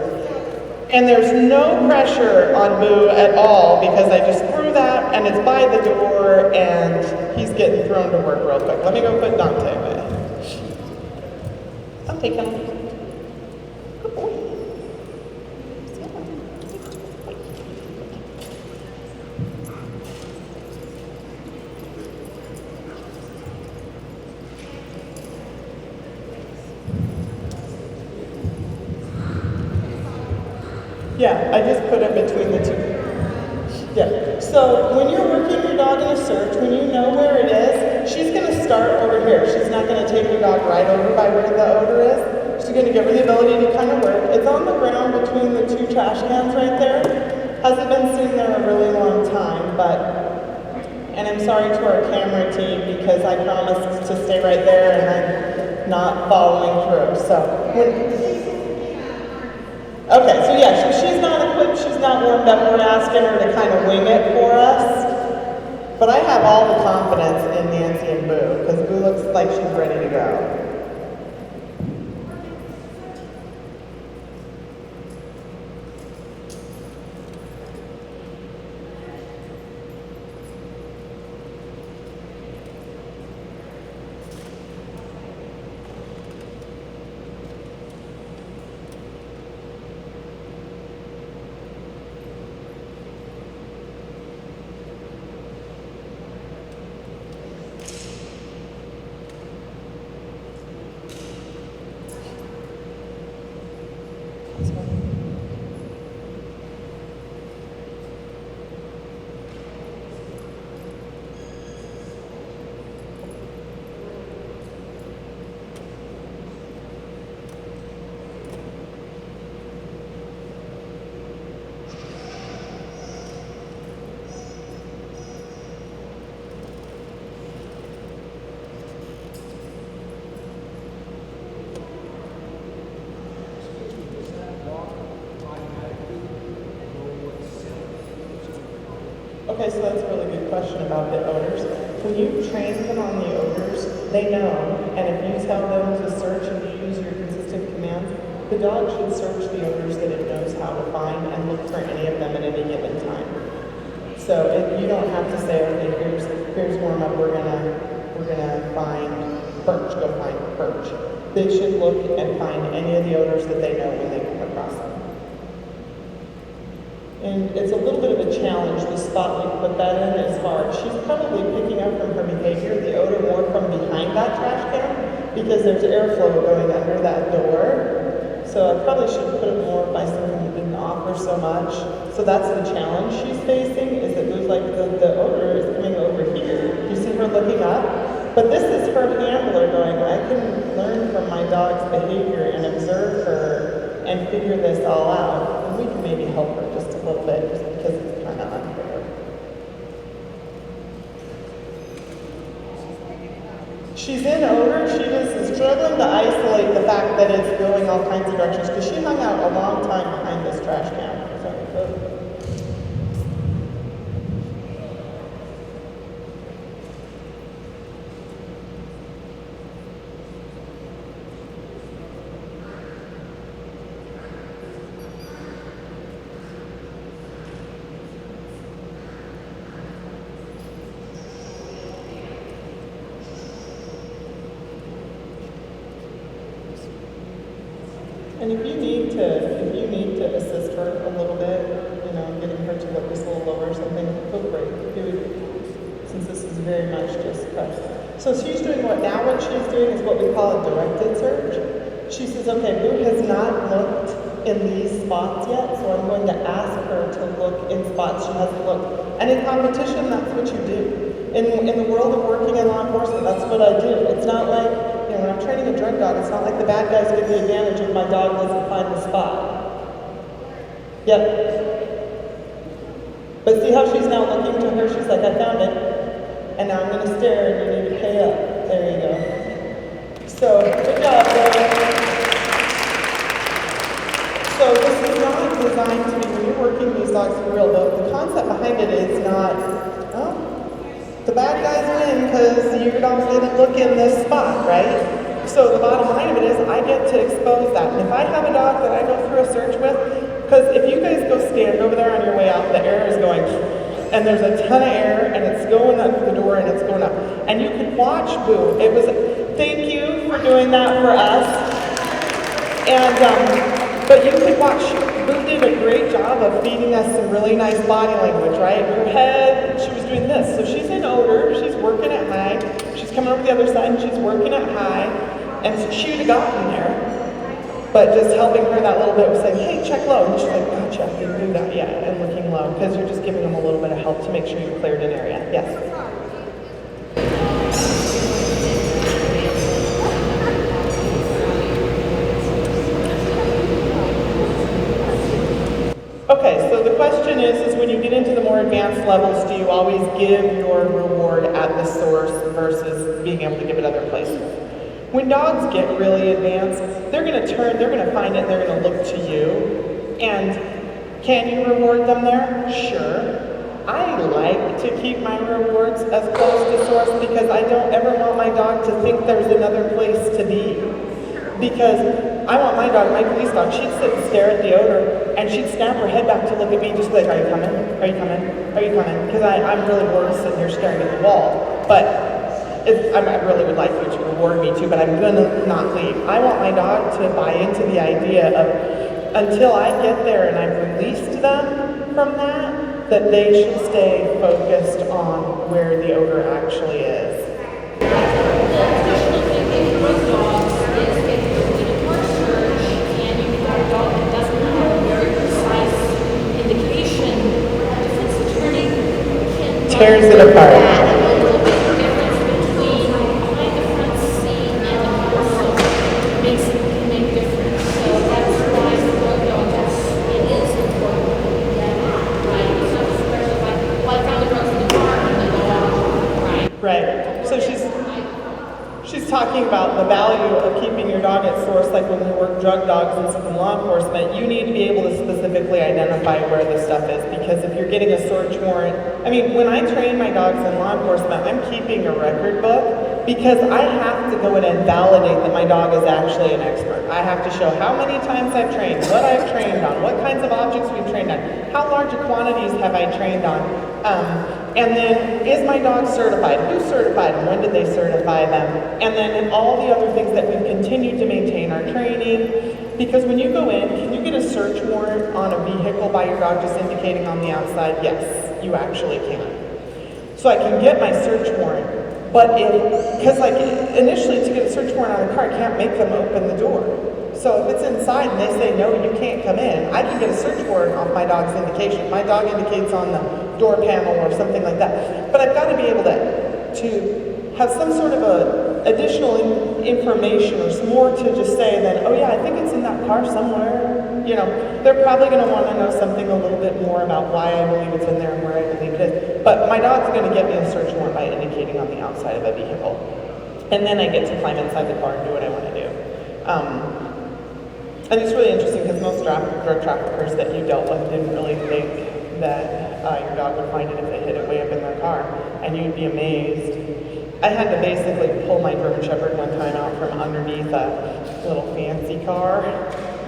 And there's no pressure on Boo at all because I just threw that and it's by the door and he's getting thrown to work real quick. Let me go put Dante away. I'm taking him. Good boy. Yeah, I just put it between the two. Yeah, so when you're working your dog in a search, when you know where it is, she's going to start over here. She's not going to take your dog right over by where the odor is. She's going to give her the ability to kind of work. It's on the ground between the two trash cans right there. Hasn't been sitting there a really long time, and I'm sorry to our camera team because I promised to stay right there and I'm not following through. Okay, so yeah, she's not equipped, she's not warmed up. We're asking her to kind of wing it for us. But I have all the confidence in Nancy and Boo, because Boo looks like she's ready to go. Okay, so that's a really good question about the odors. When you train them on the odors, they know, and if you tell them to search and you use your consistent commands, the dog should search the odors that it knows how to find and look for any of them at any given time. So you don't have to say, okay, here's warm up, we're gonna find perch, go find perch. They should look and find any of the odors that they know when they come across them. And it's a little bit of a challenge, the spot we put that in, as far as she's probably picking up from her behavior the odor more from behind that trash can because there's airflow going under that door. So I probably should put it more by something that didn't offer so much. So that's the challenge she's facing, is it looks like the odor is coming over here. You see her looking up? But this is her handler going, I can learn from my dog's behavior and observe her and figure this all out. And we can maybe help her just a little bit just because it's kind of unfair. She's in odor. She just is struggling to isolate the fact that it's going all kinds of directions because she hung out a long time behind this trash can. So, and if you need to assist her a little bit, getting her to look just a little lower or something, feel free. Since this is very much just press. So she's doing what she's doing is what we call a directed search. She says, okay, Boo has not looked in these spots yet, so I'm going to ask her to look in spots she hasn't looked. And in competition, that's what you do. In the world of working in law enforcement, that's what I do. It's not like, when I'm training a drug dog, it's not like the bad guys get the advantage if my dog doesn't find the spot. Yep. But see how she's now looking to her? She's like, I found it. And now I'm going to stare and you need to pay up. There you go. So, good job, Laura. So this is not designed to be, when you're working these dogs for real, the concept behind it is not, the bad guys win because your dogs didn't look in this spot, right? So the bottom line of it is I get to expose that. And if I have a dog that I go through a search with, because if you guys go stand over there on your way out, the air is going, and there's a ton of air, and it's going up the door, and it's going up. And you could watch Boo. It was, thank you for doing that for us. And, but you could watch, Boo did a great job of feeding us some really nice body language, right? Her head, she was doing this. So she's in odor, she's working at high, she's coming over the other side and she's working at high, and so she would have gotten there. But just helping her that little bit was saying, hey, check low. And she's like, gotcha, you do that, yeah, and looking low, because you're just giving them a little bit of help to make sure you've cleared an area. Yes? Okay, so the question is when you get into the more advanced levels, do you always give your reward at the source versus being able to give it other places? When dogs get really advanced, they're going to turn, they're going to find it, they're going to look to you. And can you reward them there? Sure. I like to keep my rewards as close to source because I don't ever want my dog to think there's another place to be. Because I want my dog, my police dog, she'd sit and stare at the odor and she'd snap her head back to look at me just like, are you coming? Are you coming? Are you coming? Because I'm really bored sitting here staring at the wall. But I really would like you to reward me too, but I'm going to not leave. I want my dog to buy into the idea of until I get there and I've released them from that they should stay focused on where the odor actually is. Tears it apart. Right. So she's talking about the value of keeping your dog at source, like when we work drug dogs and stuff in law enforcement, you need to be able to specifically identify where the stuff is, because if you're getting a search warrant, I mean, when I train my dogs in law enforcement, I'm keeping a record book because I have to go in and validate that my dog is actually an expert. I have to show how many times I've trained, what I've trained on, what kinds of objects we've trained on, how large quantities have I trained on, and then is my dog certified? Who certified them? When did they certify them? And then all the other things that we've continued to maintain our training. Because when you go in, can you get a search warrant on a vehicle by your dog just indicating on the outside? Yes, you actually can. So I can get my search warrant. But because like initially to get a search warrant on a car, I can't make them open the door. So if it's inside and they say, no, you can't come in, I can get a search warrant off my dog's indication. My dog indicates on the door panel or something like that. But I've got to be able to have some sort of additional information or some more to just say that, oh yeah, I think it's in that car somewhere. You know, they're probably going to want to know something a little bit more about why I believe it's in there and where I believe it is. But my dog's going to get me a search warrant by indicating on the outside of a vehicle. And then I get to climb inside the car and do what I want to do. And it's really interesting because most drug traffickers that you dealt with didn't really think that your dog would find it if they hid it way up in their car. And you'd be amazed. I had to basically pull my German Shepherd one time out from underneath a little fancy car,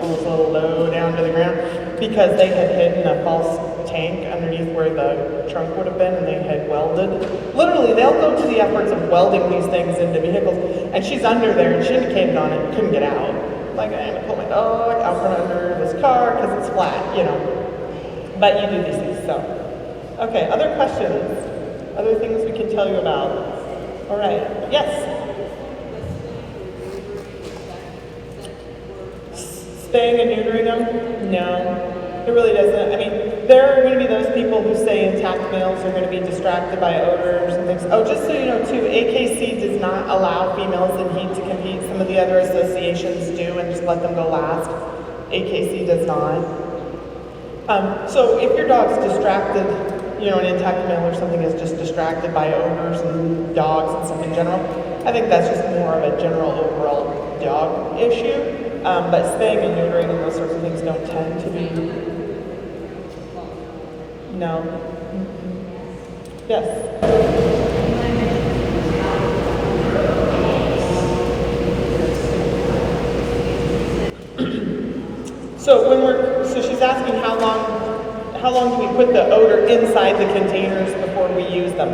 almost a little low down to the ground, because they had hidden a false tank underneath where the trunk would have been, and they had welded. Literally, they'll go to the efforts of welding these things into vehicles, and she's under there, and she indicated on it, couldn't get out. Like, I'm gonna pull my dog out from under this car because it's flat, you know. But you do these things, so. Okay, other questions? Other things we can tell you about? All right, yes? Spaying and neutering them? No. It really doesn't. I mean, there are going to be those people who say intact males are going to be distracted by odors and things. Oh, just so you know, too, AKC does not allow females in heat to compete. Some of the other associations do and just let them go last. AKC does not. So if your dog's distracted, you know, an intact male or something is just distracted by odors and dogs and stuff in general, I think that's just more of a general overall dog issue. But spaying and neutering and those sorts of things don't tend to be. No. Mm-hmm. Yes. So she's asking how long do we put the odor inside the containers before we use them?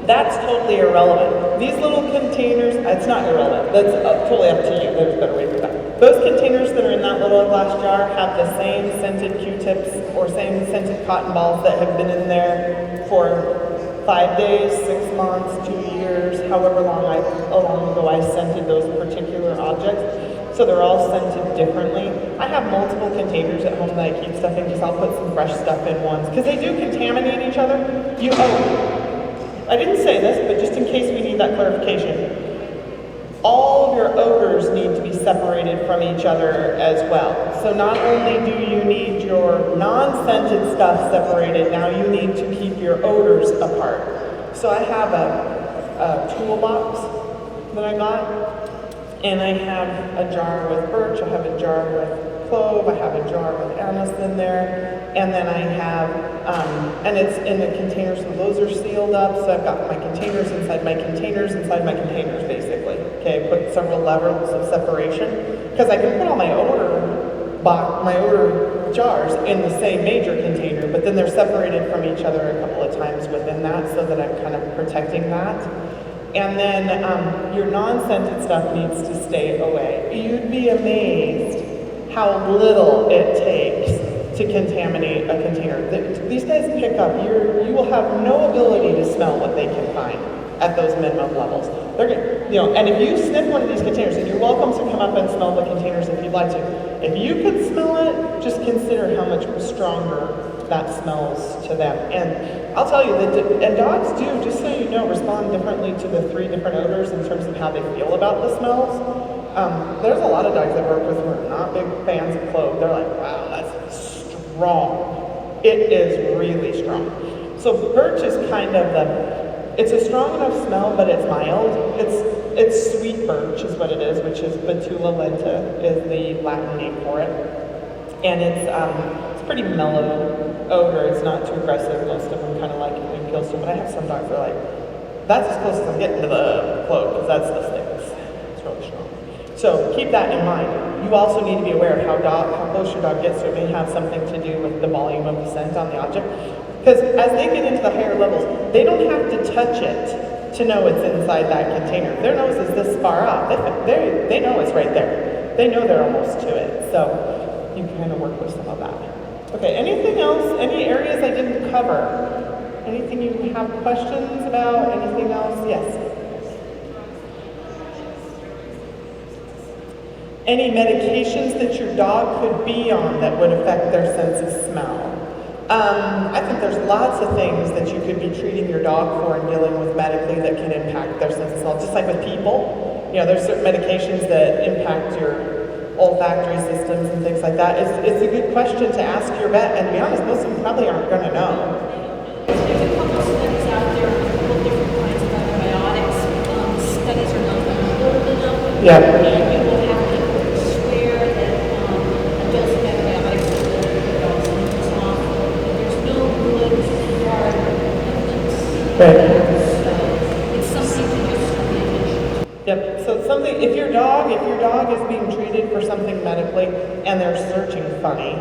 That's totally irrelevant. These little containers, it's not irrelevant. That's totally up to you. There's a better way for that. Those containers that are in that little glass jar have the same scented Q-tips or same scented cotton balls that have been in there for 5 days, 6 months, 2 years, however long ago I scented those particular objects. So they're all scented differently. I have multiple containers at home that I keep stuff in because I'll put some fresh stuff in ones because they do contaminate each other. I didn't say this, but just in case we need that clarification, all of your odors need to be separated from each other as well. So not only do you need your non-scented stuff separated, now you need to keep your odors apart. So I have a toolbox that I got, and I have a jar with birch, I have a jar with clove, I have a jar with anise in there, and then I have, and it's in the containers, so those are sealed up, so I've got my containers inside my containers basically. Okay, I put several levels of separation, because I can put all my odor jars in the same major container, but then they're separated from each other a couple of times within that, so that I'm kind of protecting that. And then your non-scented stuff needs to stay away. You'd be amazed how little it takes to contaminate a container. These guys pick up, you will have no ability to smell what they can find at those minimum levels. They're gonna, you know, and if you sniff one of these containers, and you're welcome to come up and smell the containers if you'd like to. If you could smell it, just consider how much stronger that smells to them. And I'll tell you that, and dogs do, just so you know, respond differently to the 3 different odors in terms of how they feel about the smells. There's a lot of dogs I work with who are not big fans of clove. They're like, wow, that's strong. It is really strong. So birch is kind of it's a strong enough smell, but it's mild. It's sweet birch is what it is, which is Betula lenta is the Latin name for it. And it's pretty mellow odor. It's not too aggressive. Most of them kind of like it and kills them. But I have some dogs that are like, that's as close as I'm getting to the clove, because that's the sticks. It's really strong. So keep that in mind. You also need to be aware of how close your dog gets to it. May have something to do with the volume of the scent on the object. Because as they get into the higher levels, they don't have to touch it to know it's inside that container. Their nose is this far out. They know it's right there. They know they're almost to it. So you can kind of work with some of that. Okay, anything else? Any areas I didn't cover? Anything you have questions about? Anything else? Yes. Any medications that your dog could be on that would affect their sense of smell? I think there's lots of things that you could be treating your dog for and dealing with medically that can impact their sense of smell. Just like with people, you know, there's certain medications that impact your olfactory systems and things like that. It's a good question to ask your vet, and to be honest, most of them probably aren't going to know. There's a couple of studies out there on a couple different kinds of antibiotics. Studies are not important enough. Yeah. And you will have to swear that a dose of antibiotics is good for the dog's immune off. There's no good hard evidence. Right. So it's something to just pay attention to. Yep. So it's something, if your dog is being treated for something medically and they're searching funny,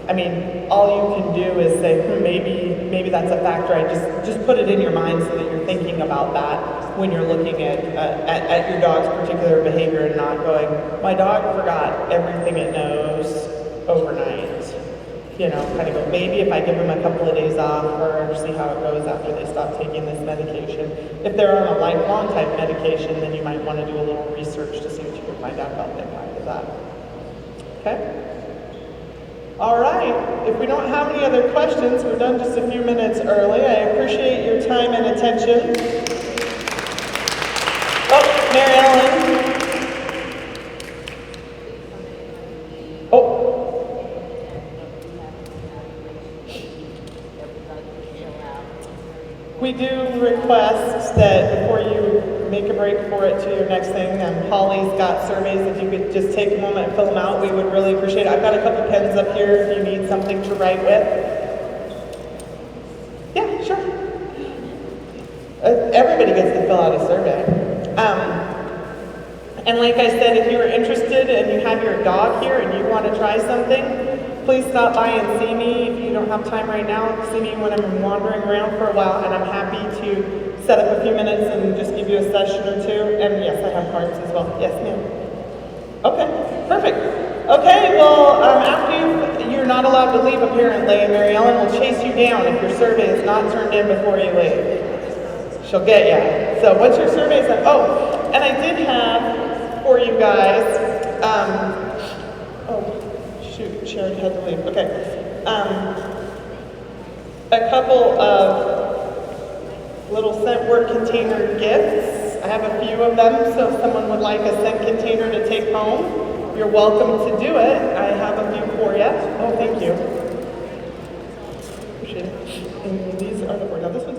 I mean, all you can do is say, maybe that's a factor. I just put it in your mind so that you're thinking about that when you're looking at your dog's particular behavior and not going, my dog forgot everything it knows overnight. You know, kind of go, maybe if I give them a couple of days off or see how it goes after they stop taking this medication. If they're on a lifelong type medication, then you might want to do a little research to see what you can find out about the impact of that. Okay? All right. If we don't have any other questions, we're done just a few minutes early. I appreciate your time and attention. Oh, Mary Ellen. Oh. We do request that before you make a break for it to your next thing, Holly's got surveys. If you could just take a moment and fill them out, we would really appreciate it. I've got a couple pens up here if you need something to write with. Yeah, sure. Everybody gets to fill out a survey. And like I said, if you're interested and you have your dog here and you want to try something, please stop by and see me. If you don't have time right now, see me when I'm wandering around for a while, and I'm happy to set up a few minutes and just give you a session or two. And yes, I have cards as well. Yes, ma'am. Okay, perfect. Okay, well, after you're not allowed to leave apparently, and Mary Ellen will chase you down if your survey is not turned in before you leave. She'll get you. So once your survey is done, oh, and I did have for you guys, shoot, Sharon had to leave. Okay. A couple of little scent word container gifts. I have a few of them, so if someone would like a scent container to take home, you're welcome to do it. I have a few for you. Oh, thank you. Appreciate it. And these are the, now this one's